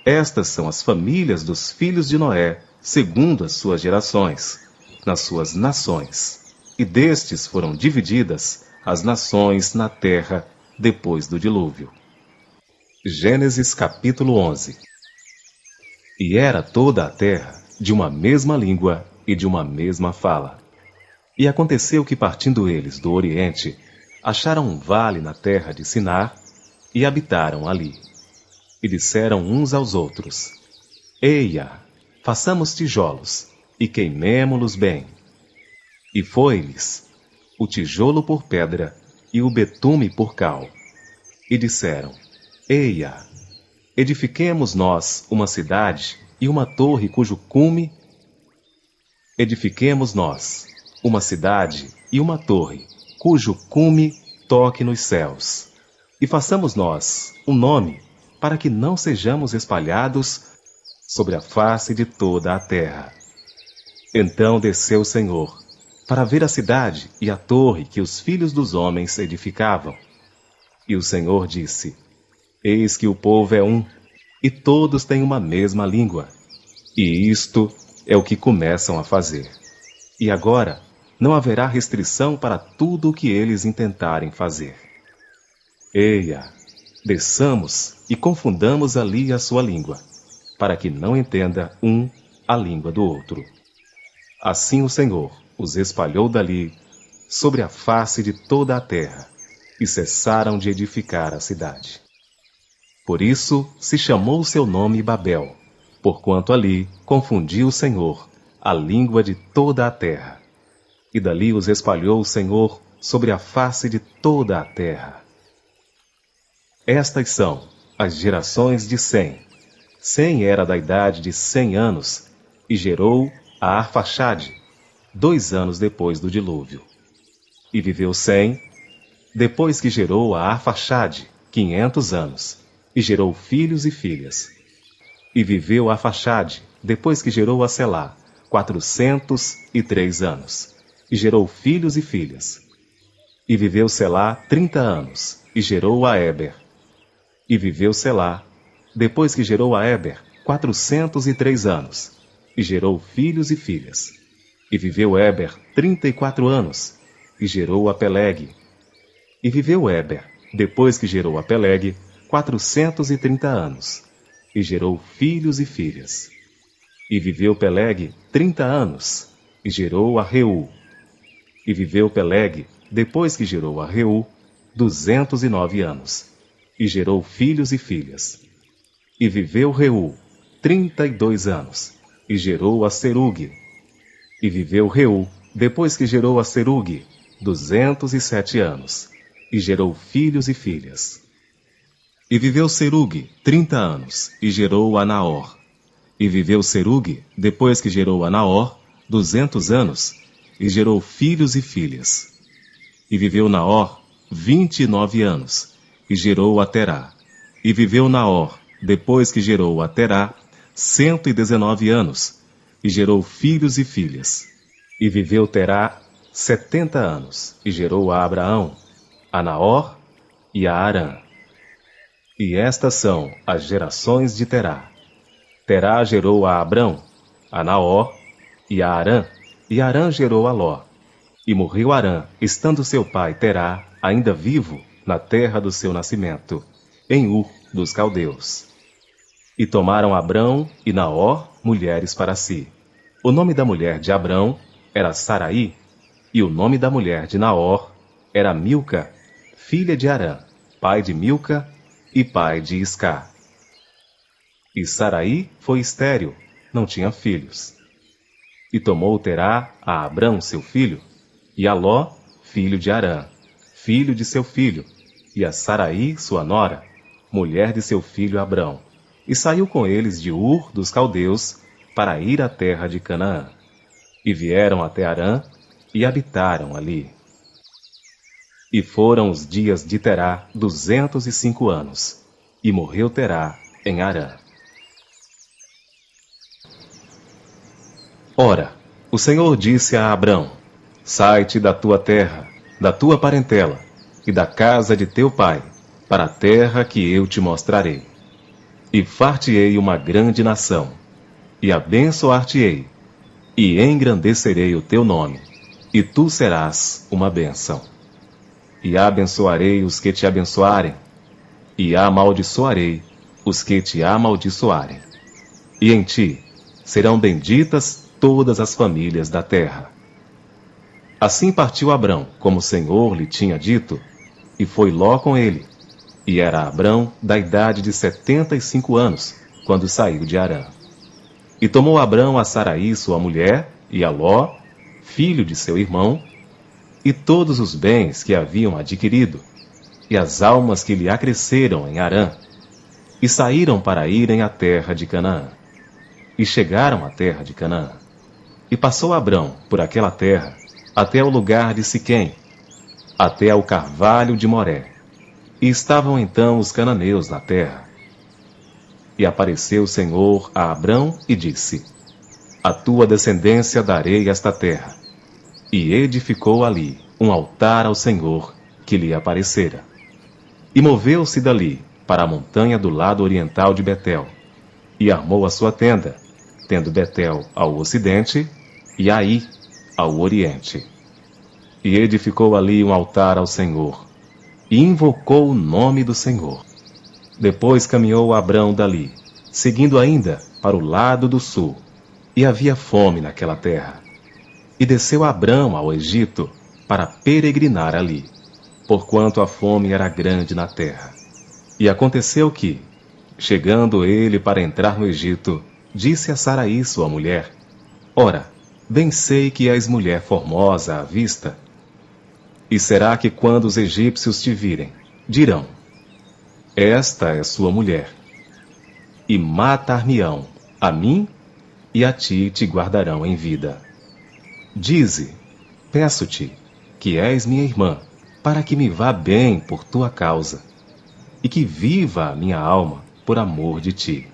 Estas são as famílias dos filhos de Noé, segundo as suas gerações, nas suas nações. E destes foram divididas as nações na terra depois do dilúvio. Gênesis capítulo 11. E era toda a terra de uma mesma língua e de uma mesma fala. E aconteceu que, partindo eles do Oriente, acharam um vale na terra de Sinar e habitaram ali. E disseram uns aos outros: Eia, façamos tijolos e queimemo-los bem. E foi-lhes o tijolo por pedra e o betume por cal. E disseram: Eia, Edifiquemos nós uma cidade e uma torre cujo cume... Edifiquemos nós uma cidade e uma torre cujo cume toque nos céus. E façamos nós um nome para que não sejamos espalhados sobre a face de toda a terra. Então desceu o Senhor para ver a cidade e a torre que os filhos dos homens edificavam. E o Senhor disse: Eis que o povo é um, e todos têm uma mesma língua. E isto é o que começam a fazer. E agora não haverá restrição para tudo o que eles intentarem fazer. Eia, desçamos e confundamos ali a sua língua, para que não entenda um a língua do outro. Assim o Senhor os espalhou dali sobre a face de toda a terra, e cessaram de edificar a cidade. Por isso se chamou o seu nome Babel, porquanto ali confundiu o Senhor a língua de toda a terra. E dali os espalhou o Senhor sobre a face de toda a terra. Estas são as gerações de Sem. Sem era da idade de 100 anos, e gerou a Arfaxade, 2 anos depois do dilúvio. E viveu Sem, depois que gerou a Arfaxade, 500 anos, e gerou filhos e filhas. E viveu Arfaxade, depois que gerou a Selá, 403 anos, e gerou filhos e filhas. E viveu Selá 30 anos, e gerou a Éber. E viveu Selá, depois que gerou a Éber, 403 anos, e gerou filhos e filhas. E viveu Éber 34 anos, e gerou a Peleg. E viveu Éber, depois que gerou a Peleg, 430 anos, e gerou filhos e filhas. E viveu Peleg 30 anos, e gerou a Reu. E viveu Peleg, depois que gerou a Reu, 209 anos, e gerou filhos e filhas. E viveu Reu 32 anos, e gerou a Serug. E viveu Reu, depois que gerou a Serug, 207 anos, e gerou filhos e filhas. E viveu Serug 30 anos, e gerou a Naor. E viveu Serug, depois que gerou a Naor, 200 anos, e gerou filhos e filhas. E viveu Naor 29 anos, e gerou a Terá. E viveu Naor, depois que gerou a Terá, 119 anos, e gerou filhos e filhas. E viveu Terá 70 anos, e gerou a Abraão, a Naor e a Arã. E estas são as gerações de Terá. Terá gerou a Abrão, a Naor e a Arã, e Arã gerou a Ló. E morreu Arã, estando seu pai Terá ainda vivo na terra do seu nascimento, em Ur dos Caldeus. E tomaram Abrão e Naor mulheres para si. O nome da mulher de Abrão era Saraí, e o nome da mulher de Naor era Milca, filha de Arã, pai de Milca e pai de Iscá. E Saraí foi estéril, não tinha filhos. E tomou Terá a Abrão seu filho, e a Ló, filho de Arã, filho de seu filho, e a Saraí sua nora, mulher de seu filho Abrão, e saiu com eles de Ur dos Caldeus para ir à terra de Canaã. E vieram até Arã e habitaram ali. E foram os dias de Terá 205 anos, e morreu Terá em Arã. Ora, o Senhor disse a Abrão: Sai-te da tua terra, da tua parentela, e da casa de teu pai, para a terra que eu te mostrarei. E far-te-ei uma grande nação, e abençoar-te-ei, e engrandecerei o teu nome, e tu serás uma bênção. E abençoarei os que te abençoarem, e amaldiçoarei os que te amaldiçoarem. E em ti serão benditas todas as famílias da terra. Assim partiu Abrão, como o Senhor lhe tinha dito, e foi Ló com ele. E era Abrão da idade de 75 anos, quando saiu de Arã. E tomou Abrão a Saraí sua mulher, e a Ló, filho de seu irmão, e todos os bens que haviam adquirido, e as almas que lhe acresceram em Arã. e saíram para irem à terra de Canaã. E chegaram à terra de Canaã. E passou Abrão por aquela terra, até ao lugar de Siquém, até ao carvalho de Moré. E estavam então os cananeus na terra. E apareceu o Senhor a Abrão e disse: A tua descendência darei esta terra. E edificou ali um altar ao Senhor que lhe aparecera. E moveu-se dali para a montanha do lado oriental de Betel, e armou a sua tenda, tendo Betel ao ocidente e Ai ao oriente. E edificou ali um altar ao Senhor, e invocou o nome do Senhor. Depois caminhou Abrão dali, seguindo ainda para o lado do sul, e havia fome naquela terra. E desceu Abrão ao Egito para peregrinar ali, porquanto a fome era grande na terra. E aconteceu que, chegando ele para entrar no Egito, disse a Saraí sua mulher: Ora, bem sei que és mulher formosa à vista. E será que quando os egípcios te virem, dirão: Esta é sua mulher, e matar-me-ão, a mim e a ti te guardarão em vida. Dize, peço-te, que és minha irmã, para que me vá bem por tua causa, e que viva a minha alma por amor de ti.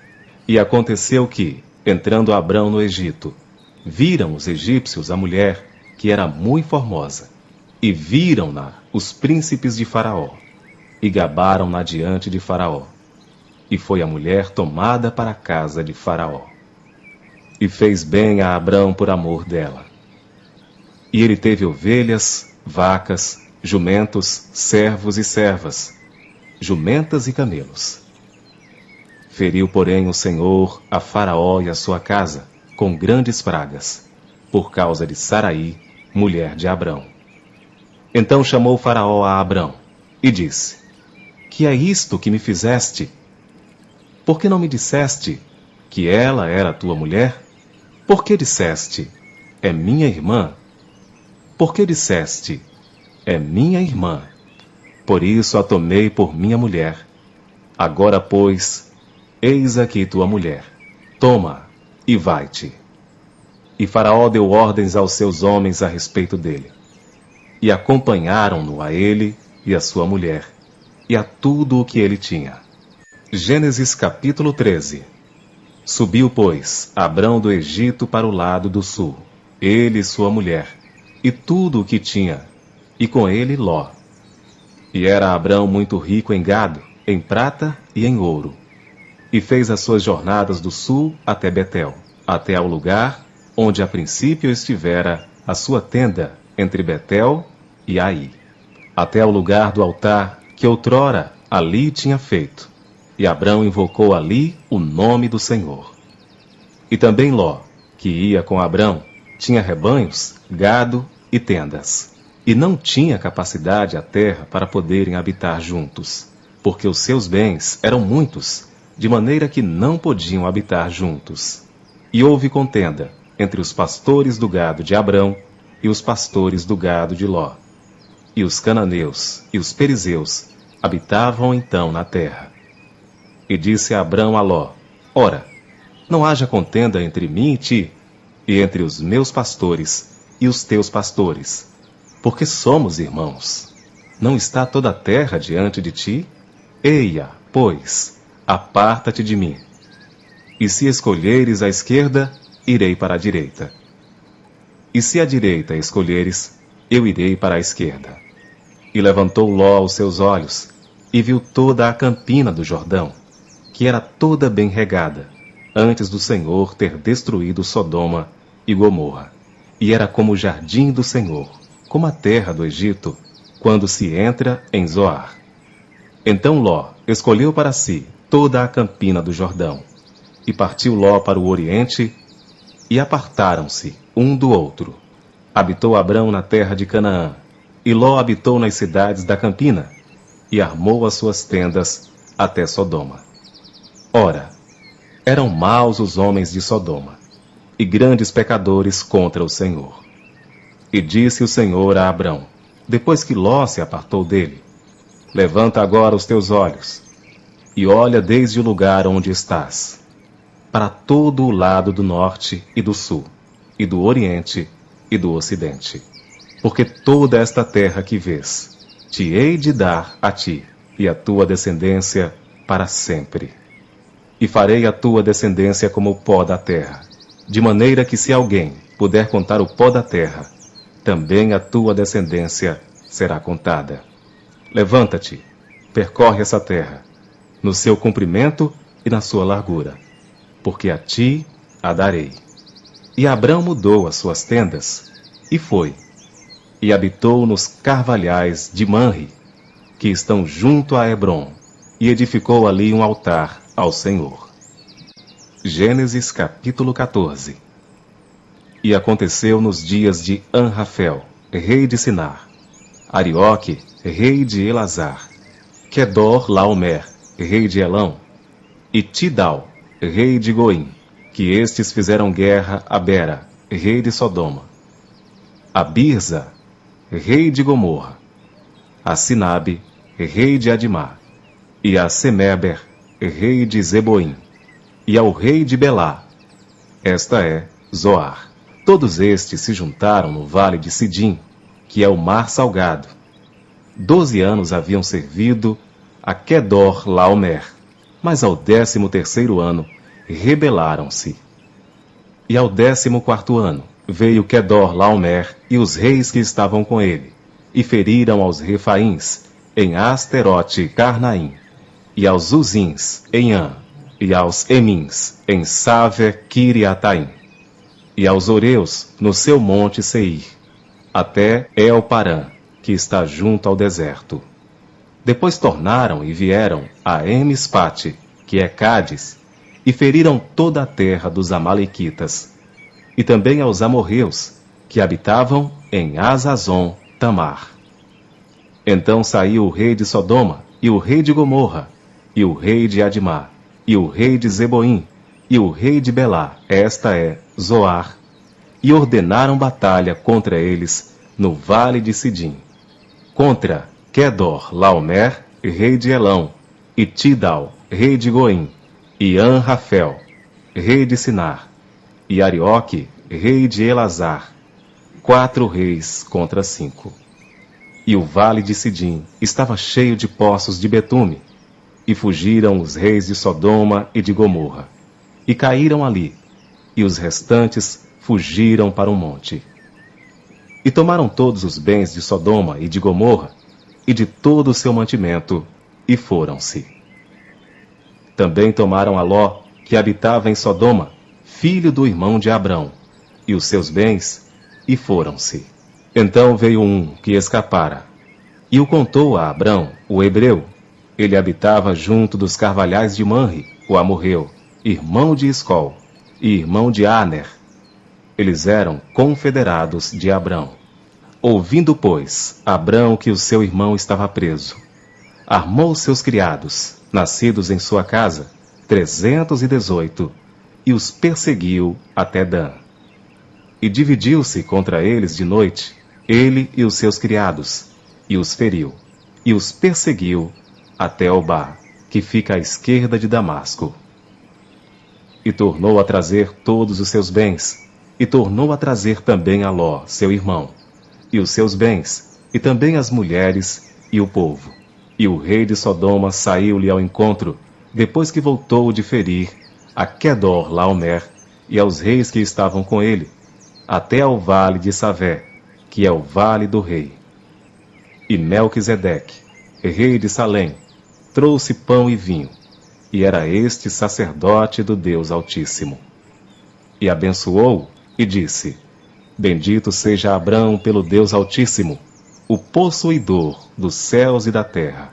E aconteceu que, entrando Abrão no Egito, viram os egípcios a mulher, que era muito formosa, e viram-na os príncipes de Faraó, e gabaram-na diante de Faraó. E foi a mulher tomada para a casa de Faraó. E fez bem a Abrão por amor dela. E ele teve ovelhas, vacas, jumentos, servos e servas, jumentas e camelos. Feriu, porém, o Senhor a Faraó e a sua casa com grandes pragas, por causa de Saraí, mulher de Abrão. Então chamou Faraó a Abrão e disse: Que é isto que me fizeste? Por que não me disseste que ela era tua mulher? Por que disseste: É minha irmã? Por que disseste: É minha irmã? Por isso a tomei por minha mulher. Agora, pois, eis aqui tua mulher. Toma e vai-te. E Faraó deu ordens aos seus homens a respeito dele. E acompanharam-no a ele e a sua mulher, e a tudo o que ele tinha. Gênesis capítulo 13. Subiu, pois, Abrão do Egito para o lado do sul, ele e sua mulher, e tudo o que tinha, e com ele Ló. E era Abrão muito rico em gado, em prata e em ouro. E fez as suas jornadas do sul até Betel, até ao lugar onde a princípio estivera a sua tenda entre Betel e Ai, até ao lugar do altar que outrora ali tinha feito. E Abrão invocou ali o nome do Senhor. E também Ló, que ia com Abrão, tinha rebanhos, gado e tendas. E não tinha capacidade a terra para poderem habitar juntos, porque os seus bens eram muitos, de maneira que não podiam habitar juntos. E houve contenda entre os pastores do gado de Abrão e os pastores do gado de Ló. E os cananeus e os perizeus habitavam então na terra. E disse Abrão a Ló: Ora, não haja contenda entre mim e ti, e entre os meus pastores e os teus pastores, porque somos irmãos. Não está toda a terra diante de ti? Eia, pois, aparta-te de mim. E se escolheres a esquerda, irei para a direita. E se a direita escolheres, eu irei para a esquerda. E levantou Ló os seus olhos, e viu toda a campina do Jordão, que era toda bem regada, antes do Senhor ter destruído Sodoma e Gomorra. E era como o jardim do Senhor, como a terra do Egito, quando se entra em Zoar. Então Ló escolheu para si toda a campina do Jordão, e partiu Ló para o oriente, e apartaram-se um do outro. Habitou Abrão na terra de Canaã, e Ló habitou nas cidades da campina, e armou as suas tendas até Sodoma. Ora, eram maus os homens de Sodoma, e grandes pecadores contra o Senhor. E disse o Senhor a Abrão, depois que Ló se apartou dele: Levanta agora os teus olhos, e olha desde o lugar onde estás, para todo o lado do norte e do sul, e do oriente e do ocidente. Porque toda esta terra que vês, te hei de dar a ti e a tua descendência para sempre. E farei a tua descendência como o pó da terra, de maneira que se alguém puder contar o pó da terra, também a tua descendência será contada. Levanta-te, percorre essa terra, no seu comprimento e na sua largura, porque a ti a darei. E Abrão mudou as suas tendas, e foi, e habitou nos carvalhais de Manre, que estão junto a Hebrom, e edificou ali um altar ao Senhor. Gênesis capítulo 14. E aconteceu nos dias de Anrafel, rei de Sinar, Arioque, rei de Elazar, Quedor Laomer, rei de Elão, e Tidal, rei de Goim, que estes fizeram guerra a Bera, rei de Sodoma, a Birza, rei de Gomorra, a Sinabe, rei de Adimá, e a Semeber, rei de Zeboim, e ao rei de Belá, esta é Zoar. Todos estes se juntaram no vale de Sidim, que é o mar salgado. 12 anos haviam servido a Quedor Laomer, mas ao 13º ano rebelaram-se. E ao 14º ano veio Quedor Laomer e os reis que estavam com ele, e feriram aos Refaíns em Asterote Carnaim, e aos Uzins em An, e aos Emins em Save Kiriataim, e aos Oreus no seu monte Seir, até El-Parã, que está junto ao deserto. Depois tornaram e vieram a Emispate, que é Cádiz, e feriram toda a terra dos Amalequitas, e também aos amorreus, que habitavam em Azazon Tamar. Então saiu o rei de Sodoma, e o rei de Gomorra, e o rei de Adimá, e o rei de Zeboim, e o rei de Belá, esta é Zoar, e ordenaram batalha contra eles no vale de Sidim, contra Quedor Laomer, rei de Elão, e Tidal, rei de Goim, e Anrafel, rei de Sinar, e Arioque, rei de Elazar, 4 reis contra 5. E o vale de Sidim estava cheio de poços de betume, e fugiram os reis de Sodoma e de Gomorra, e caíram ali, e os restantes fugiram para o monte. E tomaram todos os bens de Sodoma e de Gomorra, e de todo o seu mantimento, e foram-se. Também tomaram a Ló, que habitava em Sodoma, filho do irmão de Abrão, e os seus bens, e foram-se. Então veio um que escapara, e o contou a Abrão, o hebreu. Ele habitava junto dos carvalhais de Manre, o amorreu, irmão de Escol, e irmão de Aner. Eles eram confederados de Abrão. Ouvindo, pois, Abrão que o seu irmão estava preso, armou seus criados, nascidos em sua casa, 318, e os perseguiu até Dan. E dividiu-se contra eles de noite, ele e os seus criados, e os feriu, e os perseguiu até Obá, que fica à esquerda de Damasco. E tornou a trazer todos os seus bens, e tornou a trazer também a Ló, seu irmão, e os seus bens, e também as mulheres e o povo. E o rei de Sodoma saiu-lhe ao encontro, depois que voltou de ferir a Quedor Laomer e aos reis que estavam com ele, até ao vale de Savé, que é o vale do rei. E Melquisedeque, rei de Salém, trouxe pão e vinho, e era este sacerdote do Deus Altíssimo. E abençoou e disse: Bendito seja Abrão pelo Deus Altíssimo, o possuidor dos céus e da terra.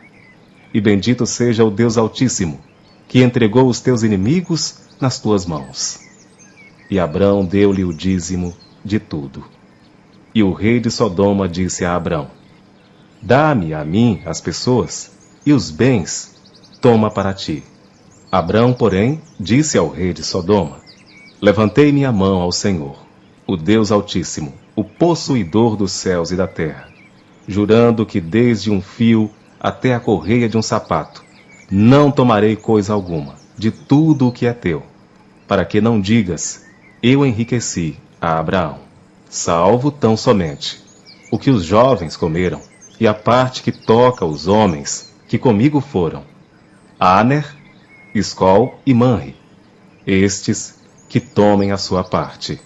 E bendito seja o Deus Altíssimo, que entregou os teus inimigos nas tuas mãos. E Abrão deu-lhe o dízimo de tudo. E o rei de Sodoma disse a Abrão: Dá-me a mim as pessoas, e os bens toma para ti. Abrão, porém, disse ao rei de Sodoma: Levantei minha mão ao Senhor, o Deus Altíssimo, o possuidor dos céus e da terra, jurando que desde um fio até a correia de um sapato, não tomarei coisa alguma de tudo o que é teu, para que não digas, eu enriqueci a Abraão, salvo tão somente o que os jovens comeram, e a parte que toca os homens que comigo foram, Aner, Escol e Manre, estes que tomem a sua parte.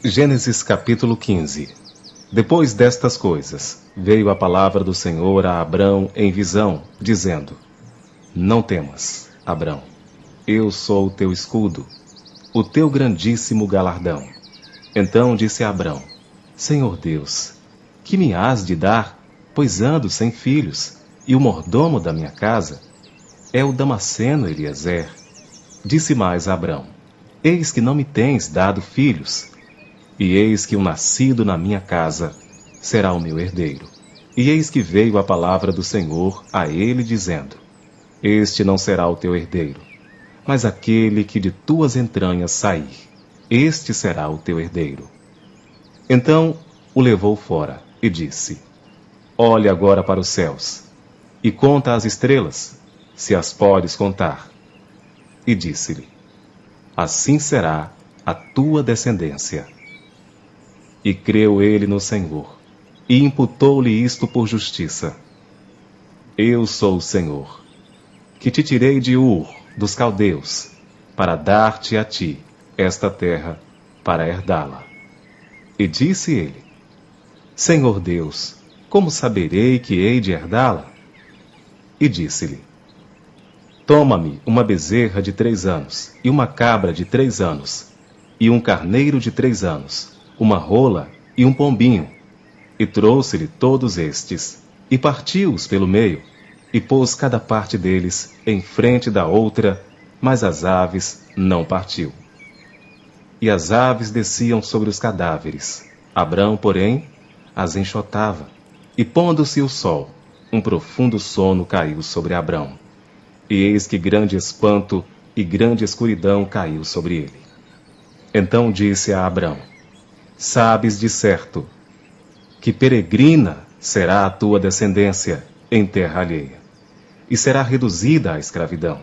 Gênesis capítulo 15. Depois destas coisas, veio a palavra do Senhor a Abrão em visão, dizendo: Não temas, Abrão, eu sou o teu escudo, o teu grandíssimo galardão. Então disse Abrão: Senhor Deus, que me hás de dar, pois ando sem filhos, e o mordomo da minha casa é o Damasceno Eliezer. Disse mais Abrão: Eis que não me tens dado filhos, e eis que o nascido na minha casa será o meu herdeiro. E eis que veio a palavra do Senhor a ele, dizendo: Este não será o teu herdeiro, mas aquele que de tuas entranhas sair, este será o teu herdeiro. Então o levou fora e disse: Olhe agora para os céus, e conta as estrelas, se as podes contar. E disse-lhe: Assim será a tua descendência. E creu ele no Senhor, e imputou-lhe isto por justiça. Eu sou o Senhor, que te tirei de Ur, dos caldeus, para dar-te a ti esta terra, para herdá-la. E disse ele: Senhor Deus, como saberei que hei de herdá-la? E disse-lhe: Toma-me uma bezerra de 3 anos, e uma cabra de 3 anos, e um carneiro de 3 anos, uma rola e um pombinho. E trouxe-lhe todos estes, e partiu-os pelo meio, e pôs cada parte deles em frente da outra, mas as aves não partiu. E as aves desciam sobre os cadáveres. Abrão, porém, as enxotava. E pondo-se o sol, um profundo sono caiu sobre Abrão. E eis que grande espanto e grande escuridão caiu sobre ele. Então disse a Abrão: Sabes de certo que peregrina será a tua descendência em terra alheia, e será reduzida à escravidão,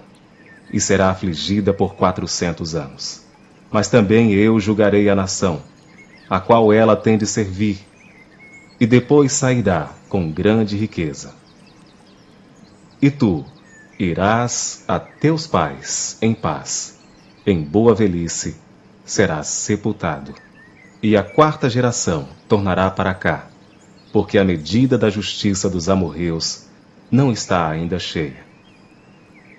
e será afligida por 400 anos. Mas também eu julgarei a nação, a qual ela tem de servir, e depois sairá com grande riqueza. E tu irás a teus pais em paz, em boa velhice serás sepultado. E a 4ª geração tornará para cá, porque a medida da justiça dos amorreus não está ainda cheia.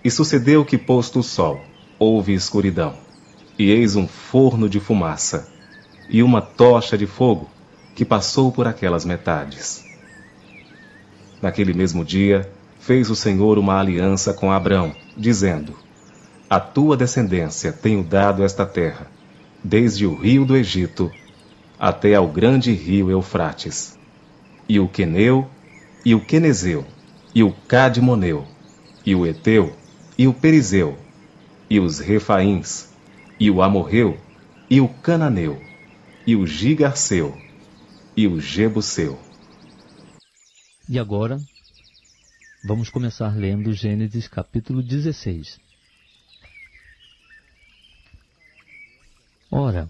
E sucedeu que, posto o sol, houve escuridão, e eis um forno de fumaça, e uma tocha de fogo, que passou por aquelas metades. Naquele mesmo dia, fez o Senhor uma aliança com Abrão, dizendo: A tua descendência tenho dado esta terra, desde o rio do Egito até ao grande rio Eufrates, e o Queneu, e o Quenezeu, e o Cadmoneu, e o Eteu, e o Perizeu, e os Refaíns, e o Amorreu, e o Cananeu, e o Gigarceu, e o Jebuseu. E agora, vamos começar lendo Gênesis capítulo 16. Ora,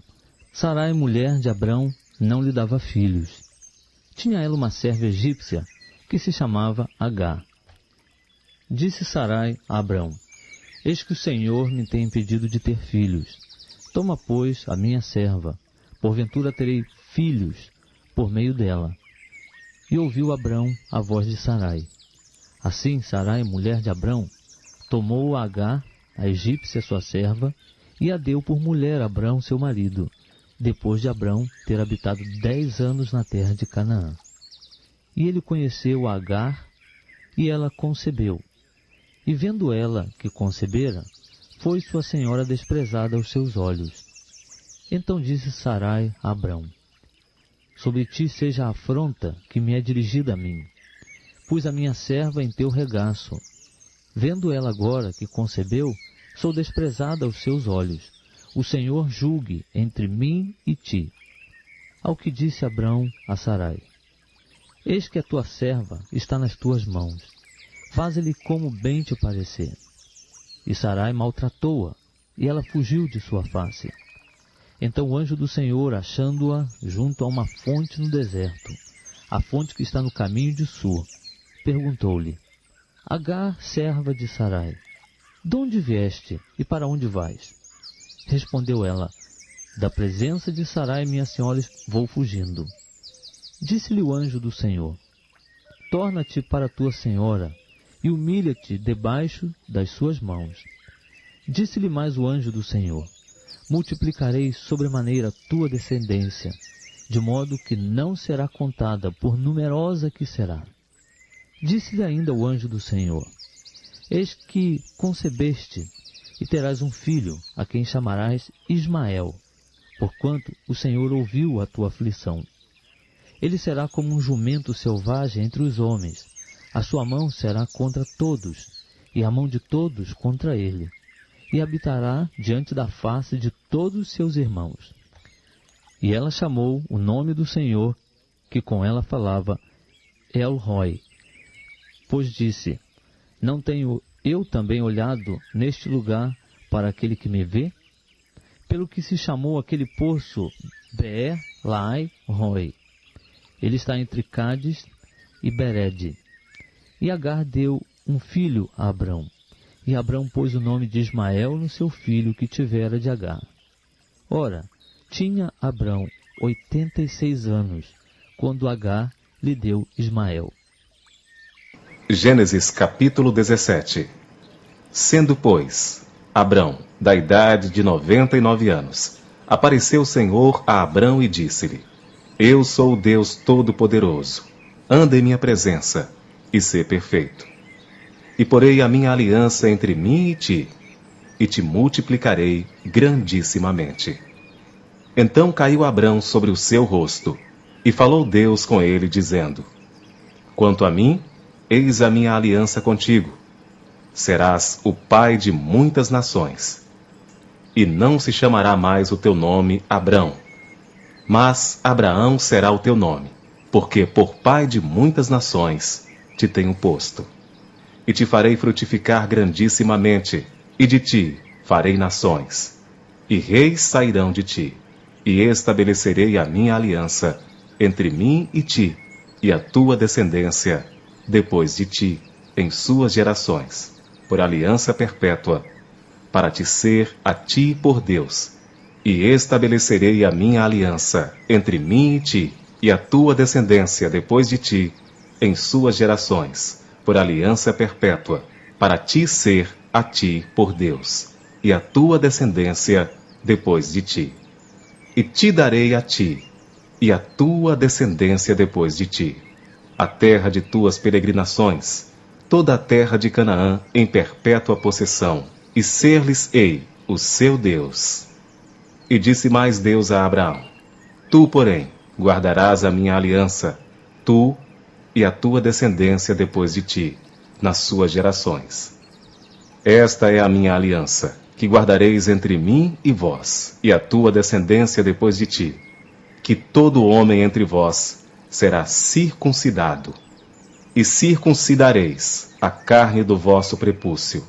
Sarai, mulher de Abrão, não lhe dava filhos. Tinha ela uma serva egípcia, que se chamava Agar. Disse Sarai a Abrão: Eis que o Senhor me tem impedido de ter filhos. Toma, pois, a minha serva, porventura terei filhos por meio dela. E ouviu Abrão a voz de Sarai. Assim Sarai, mulher de Abrão, tomou a Agar, a egípcia sua serva, e a deu por mulher a Abrão, seu marido, depois de Abrão ter habitado 10 anos na terra de Canaã. E ele conheceu a Agar, e ela concebeu. E vendo ela que concebera, foi sua senhora desprezada aos seus olhos. Então disse Sarai a Abrão: Sobre ti seja a afronta que me é dirigida a mim. Pus a minha serva em teu regaço. Vendo ela agora que concebeu, sou desprezada aos seus olhos. O Senhor julgue entre mim e ti. Ao que disse Abrão a Sarai: Eis que a tua serva está nas tuas mãos. Faze-lhe como bem te parecer. E Sarai maltratou-a, e ela fugiu de sua face. Então o anjo do Senhor, achando-a junto a uma fonte no deserto, a fonte que está no caminho de Sur, perguntou-lhe: Agar, serva de Sarai, de onde vieste e para onde vais? Respondeu ela: Da presença de Sarai, minha senhora, vou fugindo. Disse-lhe o anjo do Senhor: Torna-te para tua senhora e humilha-te debaixo das suas mãos. Disse-lhe mais o anjo do Senhor: Multiplicarei sobremaneira tua descendência, de modo que não será contada, por numerosa que será. Disse-lhe ainda o anjo do Senhor: Eis que concebeste, e terás um filho, a quem chamarás Ismael, porquanto o Senhor ouviu a tua aflição. Ele será como um jumento selvagem entre os homens, a sua mão será contra todos, e a mão de todos contra ele, e habitará diante da face de todos os seus irmãos. E ela chamou o nome do Senhor, que com ela falava, El-Roi, pois disse: Não tenho eu também olhado neste lugar para aquele que me vê? Pelo que se chamou aquele poço Beer-Lahai-Roi. Ele está entre Cádiz e Berede. E Agar deu um filho a Abrão, e Abrão pôs o nome de Ismael no seu filho que tivera de Agar. Ora, tinha Abrão 86 anos, quando Agar lhe deu Ismael. Gênesis capítulo 17. Sendo, pois, Abrão da idade de 99 anos, apareceu o Senhor a Abrão e disse-lhe: Eu sou o Deus Todo-Poderoso, anda em minha presença e sê perfeito. E porei a minha aliança entre mim e te multiplicarei grandissimamente. Então caiu Abrão sobre o seu rosto, e falou Deus com ele, dizendo: Quanto a mim, eis a minha aliança contigo. Serás o pai de muitas nações. E não se chamará mais o teu nome Abrão, mas Abraão será o teu nome, porque por pai de muitas nações te tenho posto. E te farei frutificar grandissimamente, e de ti farei nações, e reis sairão de ti, e estabelecerei a minha aliança entre mim e ti, e a tua descendência, depois de ti, em suas gerações, por aliança perpétua, para te ser a ti por Deus, e estabelecerei a minha aliança entre mim e ti, e a tua descendência, depois de ti, em suas gerações, por aliança perpétua, para te ser a ti por Deus, e a tua descendência depois de ti. E te darei a ti, e a tua descendência depois de ti, a terra de tuas peregrinações, toda a terra de Canaã em perpétua possessão, e ser-lhes-ei o seu Deus. E disse mais Deus a Abraão: Tu, porém, guardarás a minha aliança, tu e a tua descendência depois de ti, nas suas gerações. Esta é a minha aliança, que guardareis entre mim e vós, e a tua descendência depois de ti, que todo homem entre vós será circuncidado, e circuncidareis a carne do vosso prepúcio,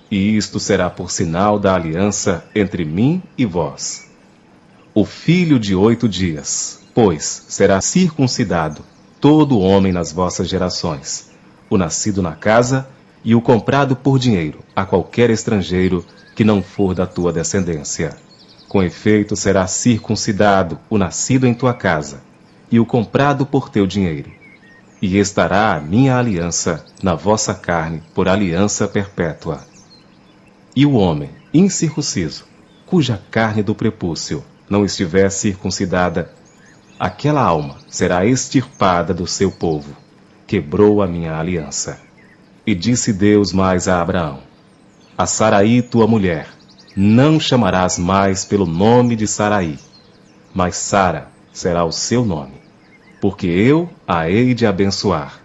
e isto será por sinal da aliança entre mim e vós. O filho de 8 dias, pois, será circuncidado todo homem nas vossas gerações, o nascido na casa e o comprado por dinheiro a qualquer estrangeiro que não for da tua descendência. Com efeito, será circuncidado o nascido em tua casa e o comprado por teu dinheiro. E estará a minha aliança na vossa carne por aliança perpétua. E o homem incircunciso, cuja carne do prepúcio não estiver circuncidada, aquela alma será extirpada do seu povo. Quebrou a minha aliança. E disse Deus mais a Abraão: A Saraí, tua mulher, não chamarás mais pelo nome de Saraí, mas Sara será o seu nome, porque eu a hei de abençoar.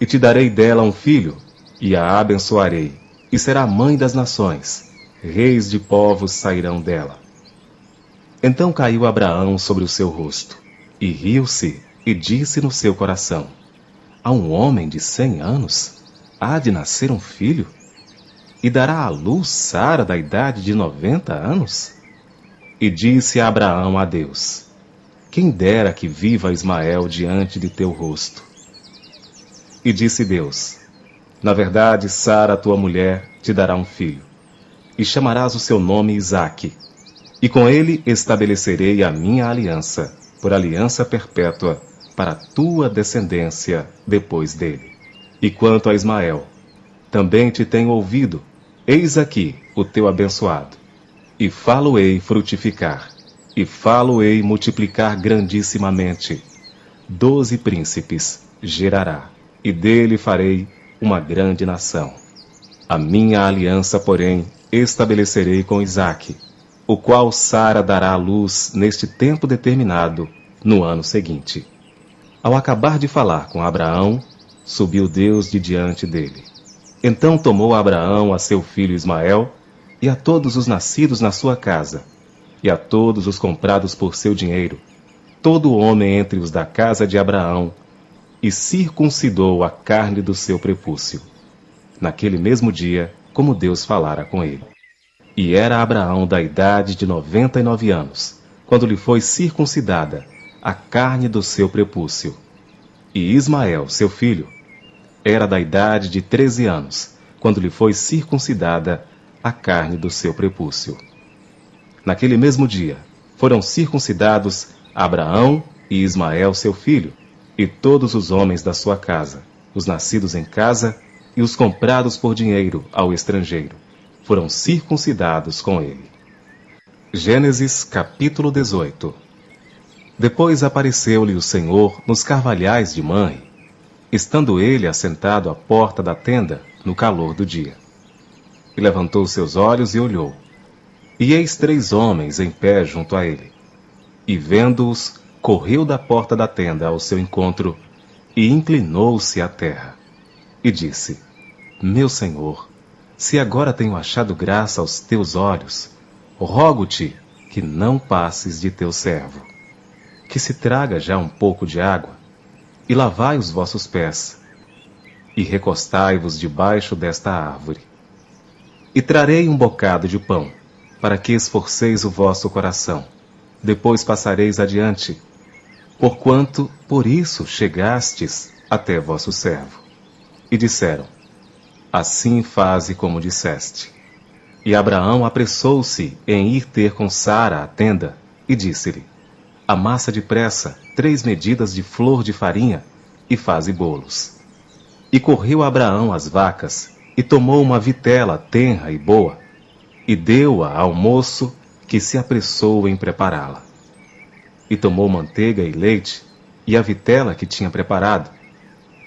E te darei dela um filho, e a abençoarei, e será mãe das nações, reis de povos sairão dela. Então caiu Abraão sobre o seu rosto, e riu-se, e disse no seu coração: Há um homem de 100 anos? há de nascer um filho? E dará à luz Sara da idade de 90 anos? E disse Abraão a Deus: quem dera que viva Ismael diante de teu rosto. E disse Deus: na verdade, Sara, tua mulher, te dará um filho, e chamarás o seu nome Isaque, e com ele estabelecerei a minha aliança, por aliança perpétua, para a tua descendência depois dele. E quanto a Ismael, também te tenho ouvido, eis aqui o teu abençoado, e falo-ei frutificar, e falo-ei multiplicar grandissimamente. 12 príncipes gerará, e dele farei uma grande nação. A minha aliança, porém, estabelecerei com Isaque, o qual Sara dará à luz neste tempo determinado, no ano seguinte. Ao acabar de falar com Abraão, subiu Deus de diante dele. Então tomou Abraão a seu filho Ismael, e a todos os nascidos na sua casa, e a todos os comprados por seu dinheiro, todo homem entre os da casa de Abraão, e circuncidou a carne do seu prepúcio. Naquele mesmo dia, como Deus falara com ele. E era Abraão da idade de 99 anos, quando lhe foi circuncidada a carne do seu prepúcio. E Ismael, seu filho, era da idade de 13 anos, quando lhe foi circuncidada a carne do seu prepúcio. Naquele mesmo dia, foram circuncidados Abraão e Ismael, seu filho, e todos os homens da sua casa, os nascidos em casa e os comprados por dinheiro ao estrangeiro, foram circuncidados com ele. Gênesis capítulo 18. Depois apareceu-lhe o Senhor nos carvalhais de Manre, estando ele assentado à porta da tenda no calor do dia. E levantou seus olhos e olhou, e eis 3 homens em pé junto a ele. E vendo-os, correu da porta da tenda ao seu encontro, e inclinou-se à terra. E disse: meu Senhor, se agora tenho achado graça aos teus olhos, rogo-te que não passes de teu servo. Que se traga já um pouco de água, e lavai os vossos pés, e recostai-vos debaixo desta árvore. E trarei um bocado de pão, para que esforceis o vosso coração. Depois passareis adiante, porquanto por isso chegastes até vosso servo. E disseram: assim faze como disseste. E Abraão apressou-se em ir ter com Sara à tenda, e disse-lhe: amassa depressa 3 medidas de flor de farinha, e faze bolos. E correu Abraão às vacas, e tomou uma vitela tenra e boa, e deu-a ao moço, que se apressou em prepará-la. E tomou manteiga e leite, e a vitela que tinha preparado,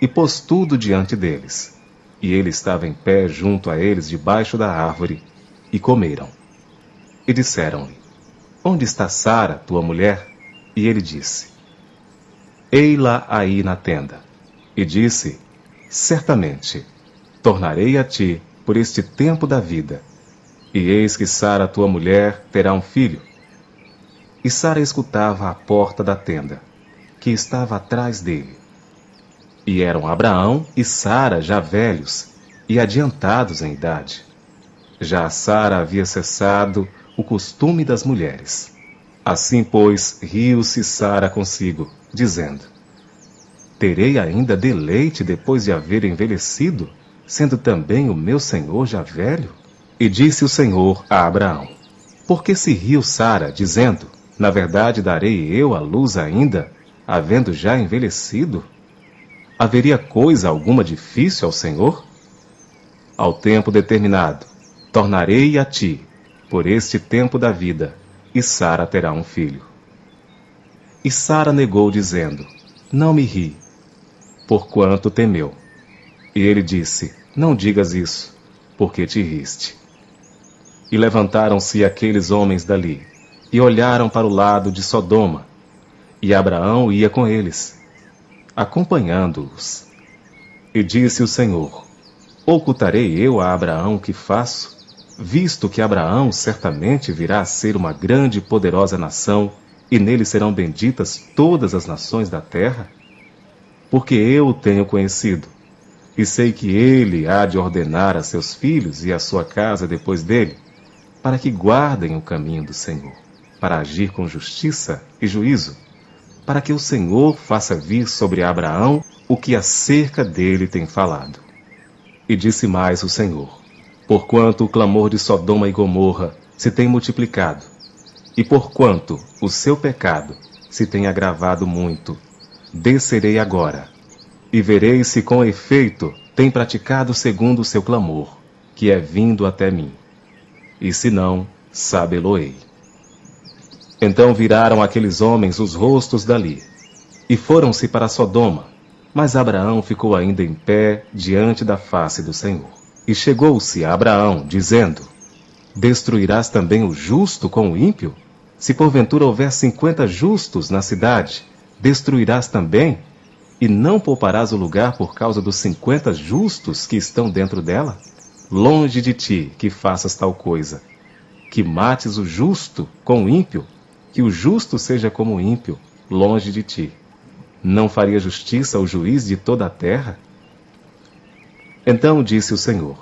e pôs tudo diante deles. E ele estava em pé junto a eles debaixo da árvore, e comeram. E disseram-lhe: onde está Sara, tua mulher? E ele disse: ei-la aí na tenda. E disse: certamente, tornarei a ti por este tempo da vida, e eis que Sara, tua mulher, terá um filho. E Sara escutava à porta da tenda, que estava atrás dele. E eram Abraão e Sara já velhos e adiantados em idade. Já a Sara havia cessado o costume das mulheres. Assim, pois, riu-se Sara consigo, dizendo: terei ainda deleite depois de haver envelhecido, sendo também o meu senhor já velho? E disse o Senhor a Abraão: por que se riu Sara, dizendo: na verdade darei eu à luz ainda, havendo já envelhecido? Haveria coisa alguma difícil ao Senhor? Ao tempo determinado, tornarei a ti, por este tempo da vida, e Sara terá um filho. E Sara negou, dizendo: não me ri, porquanto temeu. E ele disse: não digas isso, porque te riste. E levantaram-se aqueles homens dali, e olharam para o lado de Sodoma, e Abraão ia com eles, acompanhando-os. E disse o Senhor: ocultarei eu a Abraão o que faço, visto que Abraão certamente virá a ser uma grande e poderosa nação, e nele serão benditas todas as nações da terra? Porque eu o tenho conhecido, e sei que ele há de ordenar a seus filhos e a sua casa depois dele, para que guardem o caminho do Senhor, para agir com justiça e juízo, para que o Senhor faça vir sobre Abraão o que acerca dele tem falado. E disse mais o Senhor: porquanto o clamor de Sodoma e Gomorra se tem multiplicado, e porquanto o seu pecado se tem agravado muito, descerei agora, e verei se com efeito tem praticado segundo o seu clamor, que é vindo até mim. E se não, sabê-lo-ei. Então viraram aqueles homens os rostos dali, e foram-se para Sodoma, mas Abraão ficou ainda em pé diante da face do Senhor. E chegou-se a Abraão, dizendo: destruirás também o justo com o ímpio? Se porventura houver 50 justos na cidade, destruirás também? E não pouparás o lugar por causa dos 50 justos que estão dentro dela? Longe de ti que faças tal coisa, que mates o justo com o ímpio, que o justo seja como o ímpio, longe de ti. Não faria justiça ao juiz de toda a terra? Então disse o Senhor: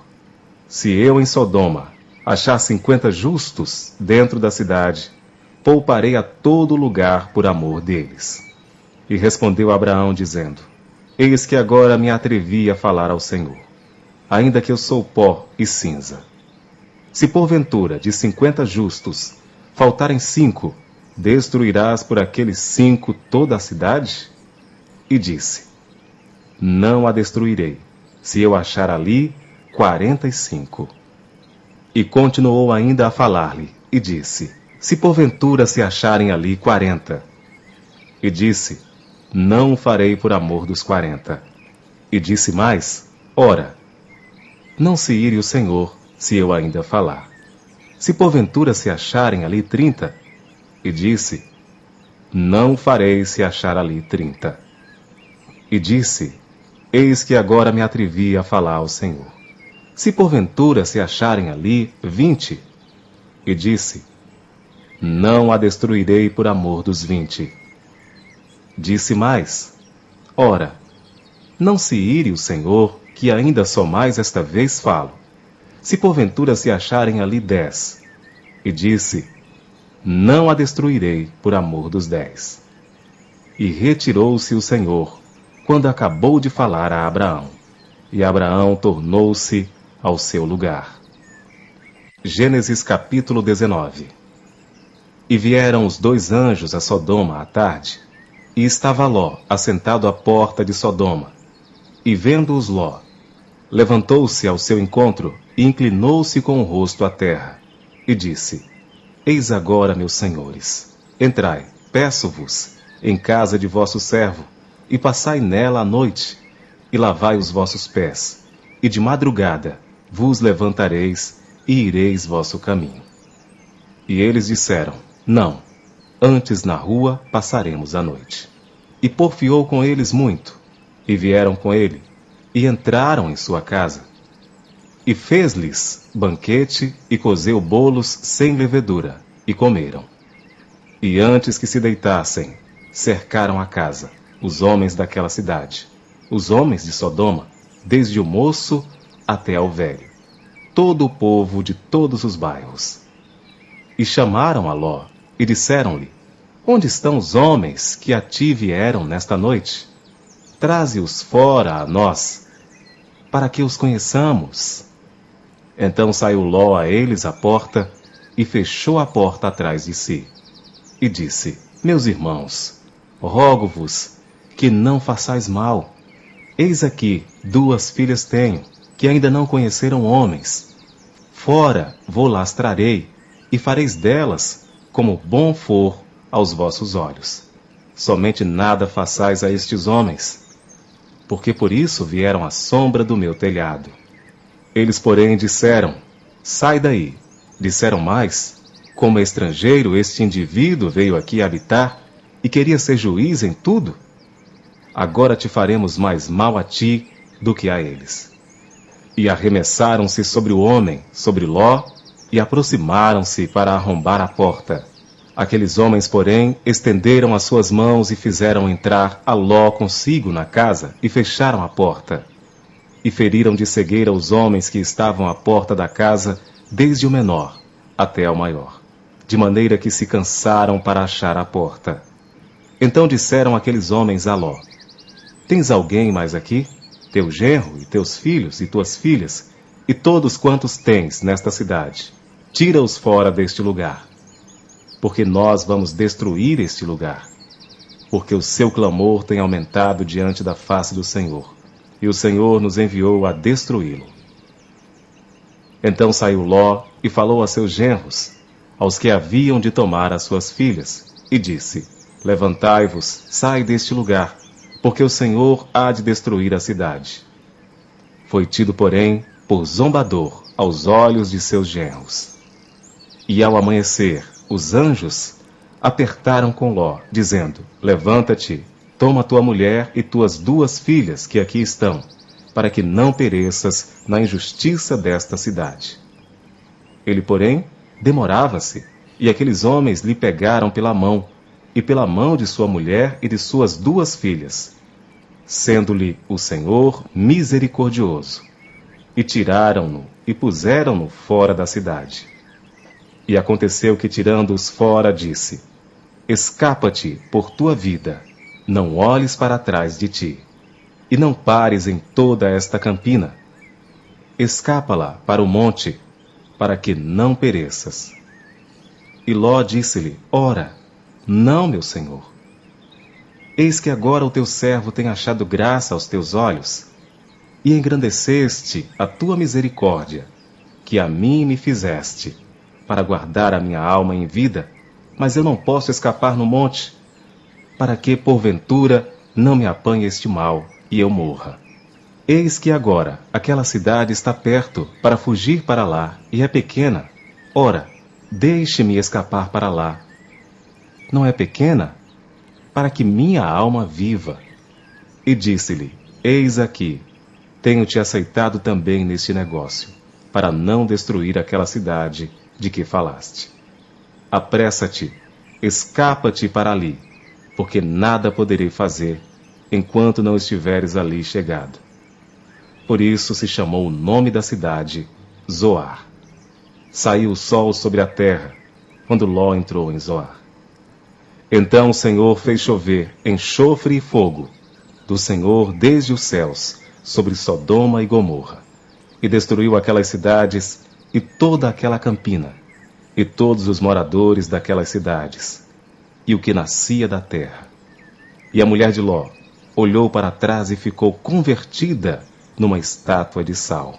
se eu em Sodoma achar 50 justos dentro da cidade, pouparei a todo lugar por amor deles. E respondeu Abraão, dizendo: eis que agora me atrevi a falar ao Senhor, ainda que eu sou pó e cinza. Se porventura de 50 justos faltarem 5, destruirás por aqueles 5 toda a cidade? E disse: não a destruirei, se eu achar ali 45. E continuou ainda a falar-lhe, e disse: se porventura se acharem ali 40. E disse: não o farei por amor dos 40. E disse mais: ora, não se ire o Senhor, se eu ainda falar. Se porventura se acharem ali 30. E disse: não o farei se achar ali 30. E disse: eis que agora me atrevi a falar ao Senhor. Se porventura se acharem ali 20. E disse: não a destruirei por amor dos 20. Disse mais: ora, não se ire o Senhor, que ainda só mais esta vez falo. Se porventura se acharem ali 10. E disse: não a destruirei por amor dos 10. E retirou-se o Senhor, quando acabou de falar a Abraão. E Abraão tornou-se ao seu lugar. Gênesis capítulo 19. E vieram os 2 anjos a Sodoma à tarde, e estava Ló assentado à porta de Sodoma. E vendo-os Ló, levantou-se ao seu encontro e inclinou-se com o rosto à terra, e disse: eis agora, meus senhores, entrai, peço-vos, em casa de vosso servo, e passai nela a noite, e lavai os vossos pés, e de madrugada vos levantareis, e ireis vosso caminho. E eles disseram: não, antes na rua passaremos a noite. E porfiou com eles muito, e vieram com ele, e entraram em sua casa. E fez-lhes banquete, e cozeu bolos sem levedura, e comeram. E antes que se deitassem, cercaram a casa, os homens daquela cidade, os homens de Sodoma, desde o moço até ao velho, todo o povo de todos os bairros. E chamaram a Ló, e disseram-lhe: onde estão os homens que a ti vieram nesta noite? Traze-os fora a nós, para que os conheçamos. Então saiu Ló a eles à porta, e fechou a porta atrás de si. E disse: meus irmãos, rogo-vos que não façais mal. Eis aqui 2 filhas tenho, que ainda não conheceram homens. Fora vou las trarei, e fareis delas como bom for aos vossos olhos. Somente nada façais a estes homens, porque por isso vieram à sombra do meu telhado. Eles, porém, disseram: sai daí. Disseram mais: como estrangeiro, este indivíduo veio aqui habitar e queria ser juiz em tudo? Agora te faremos mais mal a ti do que a eles. E arremessaram-se sobre o homem, sobre Ló, e aproximaram-se para arrombar a porta. Aqueles homens, porém, estenderam as suas mãos e fizeram entrar a Ló consigo na casa e fecharam a porta. e feriram de cegueira os homens que estavam à porta da casa, desde o menor até ao maior, de maneira que se cansaram para achar a porta. Então disseram aqueles homens a Ló: Tens alguém mais aqui? Teu genro, e teus filhos, e tuas filhas, e todos quantos tens nesta cidade, tira-os fora deste lugar, porque nós vamos destruir este lugar, porque o seu clamor tem aumentado diante da face do Senhor, e o Senhor nos enviou a destruí-lo. Então saiu Ló e falou a seus genros, aos que haviam de tomar as suas filhas, e disse: Levantai-vos, sai deste lugar, porque o Senhor há de destruir a cidade. Foi tido, porém, por zombador aos olhos de seus genros. E ao amanhecer, os anjos apertaram com Ló, dizendo: Levanta-te, toma tua mulher e tuas 2 filhas que aqui estão, para que não pereças na injustiça desta cidade. Ele, porém, demorava-se, e aqueles homens lhe pegaram pela mão, e pela mão de sua mulher e de suas 2 filhas, sendo-lhe o Senhor misericordioso, e tiraram-no e puseram-no fora da cidade. E aconteceu que, tirando-os fora, disse: Escapa-te por tua vida, não olhes para trás de ti, e não pares em toda esta campina. Escapa-la para o monte, para que não pereças. E Ló disse-lhe: Ora, não, meu senhor. Eis que agora o teu servo tem achado graça aos teus olhos, e engrandeceste a tua misericórdia, que a mim me fizeste, para guardar a minha alma em vida, mas eu não posso escapar no monte, para que, porventura, não me apanhe este mal e eu morra. Eis que agora aquela cidade está perto para fugir para lá, e é pequena. Ora, deixe-me escapar para lá. Não é pequena? Para que minha alma viva. E disse-lhe: Eis aqui, tenho-te aceitado também neste negócio, para não destruir aquela cidade de que falaste. Apressa-te, escapa-te para ali, porque nada poderei fazer enquanto não estiveres ali chegado. Por isso se chamou o nome da cidade Zoar. Saiu o sol sobre a terra, quando Ló entrou em Zoar. Então o Senhor fez chover enxofre e fogo, do Senhor desde os céus, sobre Sodoma e Gomorra, e destruiu aquelas cidades e toda aquela campina, e todos os moradores daquelas cidades, e o que nascia da terra. E a mulher de Ló olhou para trás e ficou convertida numa estátua de sal.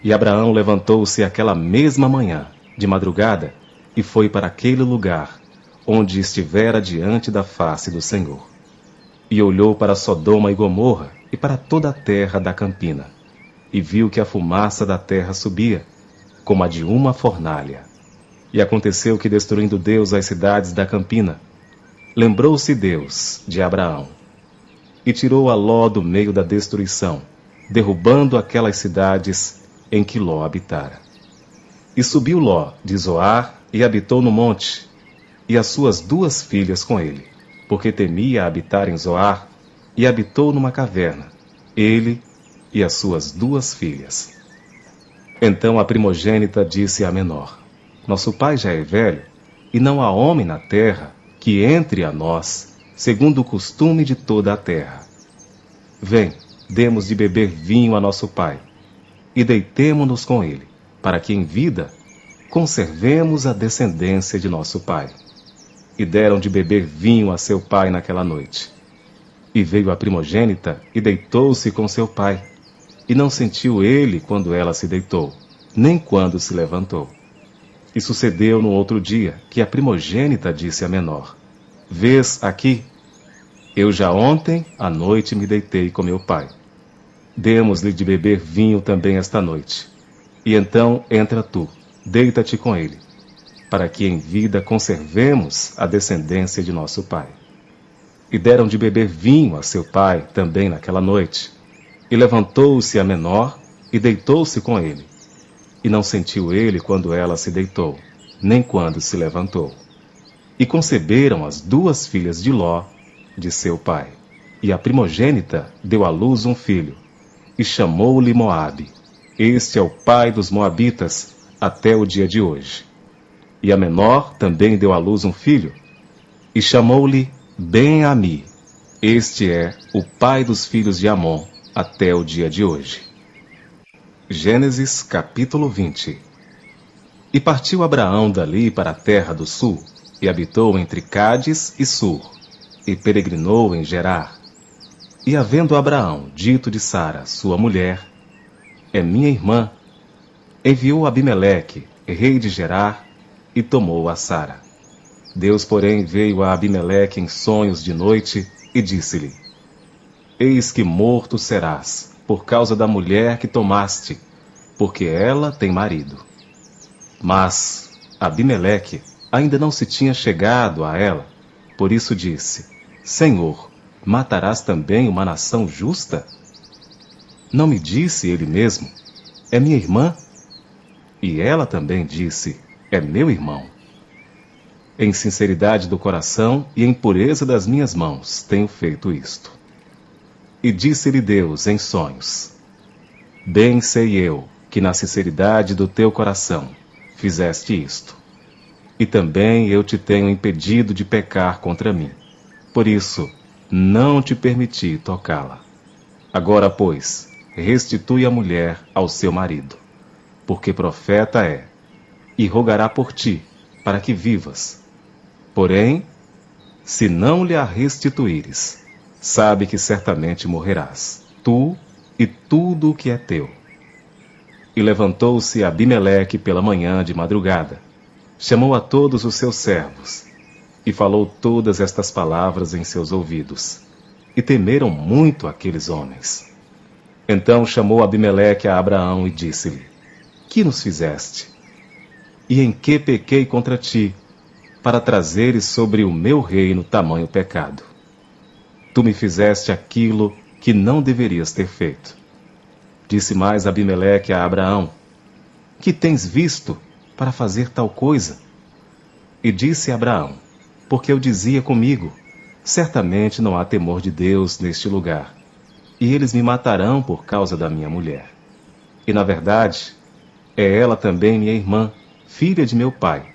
E Abraão levantou-se aquela mesma manhã, de madrugada, e foi para aquele lugar, onde estivera diante da face do Senhor. E olhou para Sodoma e Gomorra, e para toda a terra da campina, e viu que a fumaça da terra subia, como a de uma fornalha. E aconteceu que, destruindo Deus as cidades da campina, lembrou-se Deus de Abraão, e tirou a Ló do meio da destruição, derrubando aquelas cidades em que Ló habitara. E subiu Ló de Zoar e habitou no monte, e as suas 2 filhas com ele, porque temia habitar em Zoar, e habitou numa caverna, ele e as suas 2 filhas. Então a primogênita disse à menor: Nosso pai já é velho, e não há homem na terra que entre a nós, segundo o costume de toda a terra. Vem, demos de beber vinho a nosso pai, e deitemo-nos com ele, para que em vida conservemos a descendência de nosso pai. E deram de beber vinho a seu pai naquela noite. E veio a primogênita e deitou-se com seu pai, e não sentiu ele quando ela se deitou, nem quando se levantou. E sucedeu no outro dia que a primogênita disse à menor: Vês aqui? Eu já ontem à noite me deitei com meu pai. Demos-lhe de beber vinho também esta noite. E então entra tu, deita-te com ele, para que em vida conservemos a descendência de nosso pai. E deram de beber vinho a seu pai também naquela noite. E levantou-se a menor e deitou-se com ele. E não sentiu ele quando ela se deitou, nem quando se levantou. E conceberam as 2 filhas de Ló, de seu pai. E a primogênita deu à luz um filho, e chamou-lhe Moabe. Este é o pai dos moabitas até o dia de hoje. E a menor também deu à luz um filho, e chamou-lhe Ben-Ami. Este é o pai dos filhos de Amon até o dia de hoje. Gênesis capítulo 20. E partiu Abraão dali para a terra do sul, e habitou entre Cádiz e Sur, e peregrinou em Gerar. E havendo Abraão dito de Sara, sua mulher, é minha irmã, enviou Abimeleque, rei de Gerar, e tomou a Sara. Deus, porém, veio a Abimeleque em sonhos de noite, e disse-lhe, eis que morto serás, por causa da mulher que tomaste, porque ela tem marido. Mas Abimeleque ainda não se tinha chegado a ela, por isso disse, Senhor, matarás também uma nação justa? Não me disse ele mesmo, é minha irmã? E ela também disse, é meu irmão. Em sinceridade do coração e em pureza das minhas mãos tenho feito isto. E disse-lhe Deus em sonhos, bem sei eu que na sinceridade do teu coração fizeste isto. E também eu te tenho impedido de pecar contra mim. Por isso, não te permiti tocá-la. Agora, pois, restitui a mulher ao seu marido, porque profeta é, e rogará por ti, para que vivas. Porém, se não lhe a restituíres, sabe que certamente morrerás, tu e tudo o que é teu. E levantou-se Abimeleque pela manhã de madrugada, chamou a todos os seus servos, e falou todas estas palavras em seus ouvidos. E temeram muito aqueles homens. Então chamou Abimeleque a Abraão e disse-lhe, que nos fizeste? E em que pequei contra ti, para trazeres sobre o meu reino tamanho pecado? Tu me fizeste aquilo que não deverias ter feito. Disse mais Abimeleque a Abraão, que tens visto para fazer tal coisa? E disse Abraão, porque eu dizia comigo, certamente não há temor de Deus neste lugar, e eles me matarão por causa da minha mulher. E na verdade, é ela também minha irmã, filha de meu pai,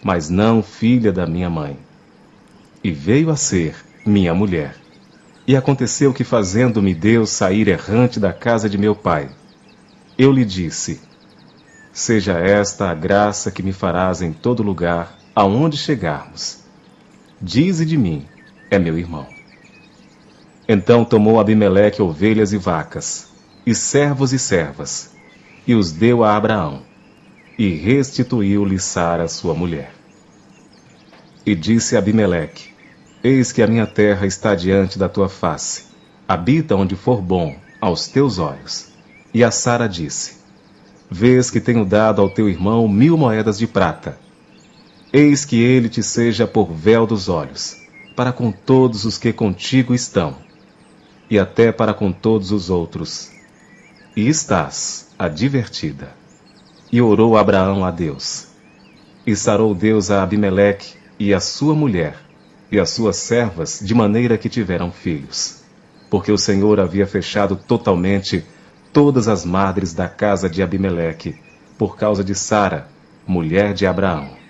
mas não filha da minha mãe. E veio a ser minha mulher. E aconteceu que, fazendo-me Deus sair errante da casa de meu pai, eu lhe disse, seja esta a graça que me farás em todo lugar, aonde chegarmos. Dize de mim, é meu irmão. Então tomou Abimeleque ovelhas e vacas, e servos e servas, e os deu a Abraão, e restituiu-lhe Sara sua mulher. E disse Abimeleque, eis que a minha terra está diante da tua face, habita onde for bom aos teus olhos. E a Sara disse, vês que tenho dado ao teu irmão 1000 moedas de prata. Eis que ele te seja por véu dos olhos, para com todos os que contigo estão, e até para com todos os outros. E estás advertida. E orou Abraão a Deus. E sarou Deus a Abimeleque e a sua mulher, e as suas servas, de maneira que tiveram filhos. Porque o Senhor havia fechado totalmente todas as madres da casa de Abimeleque, por causa de Sara, mulher de Abraão.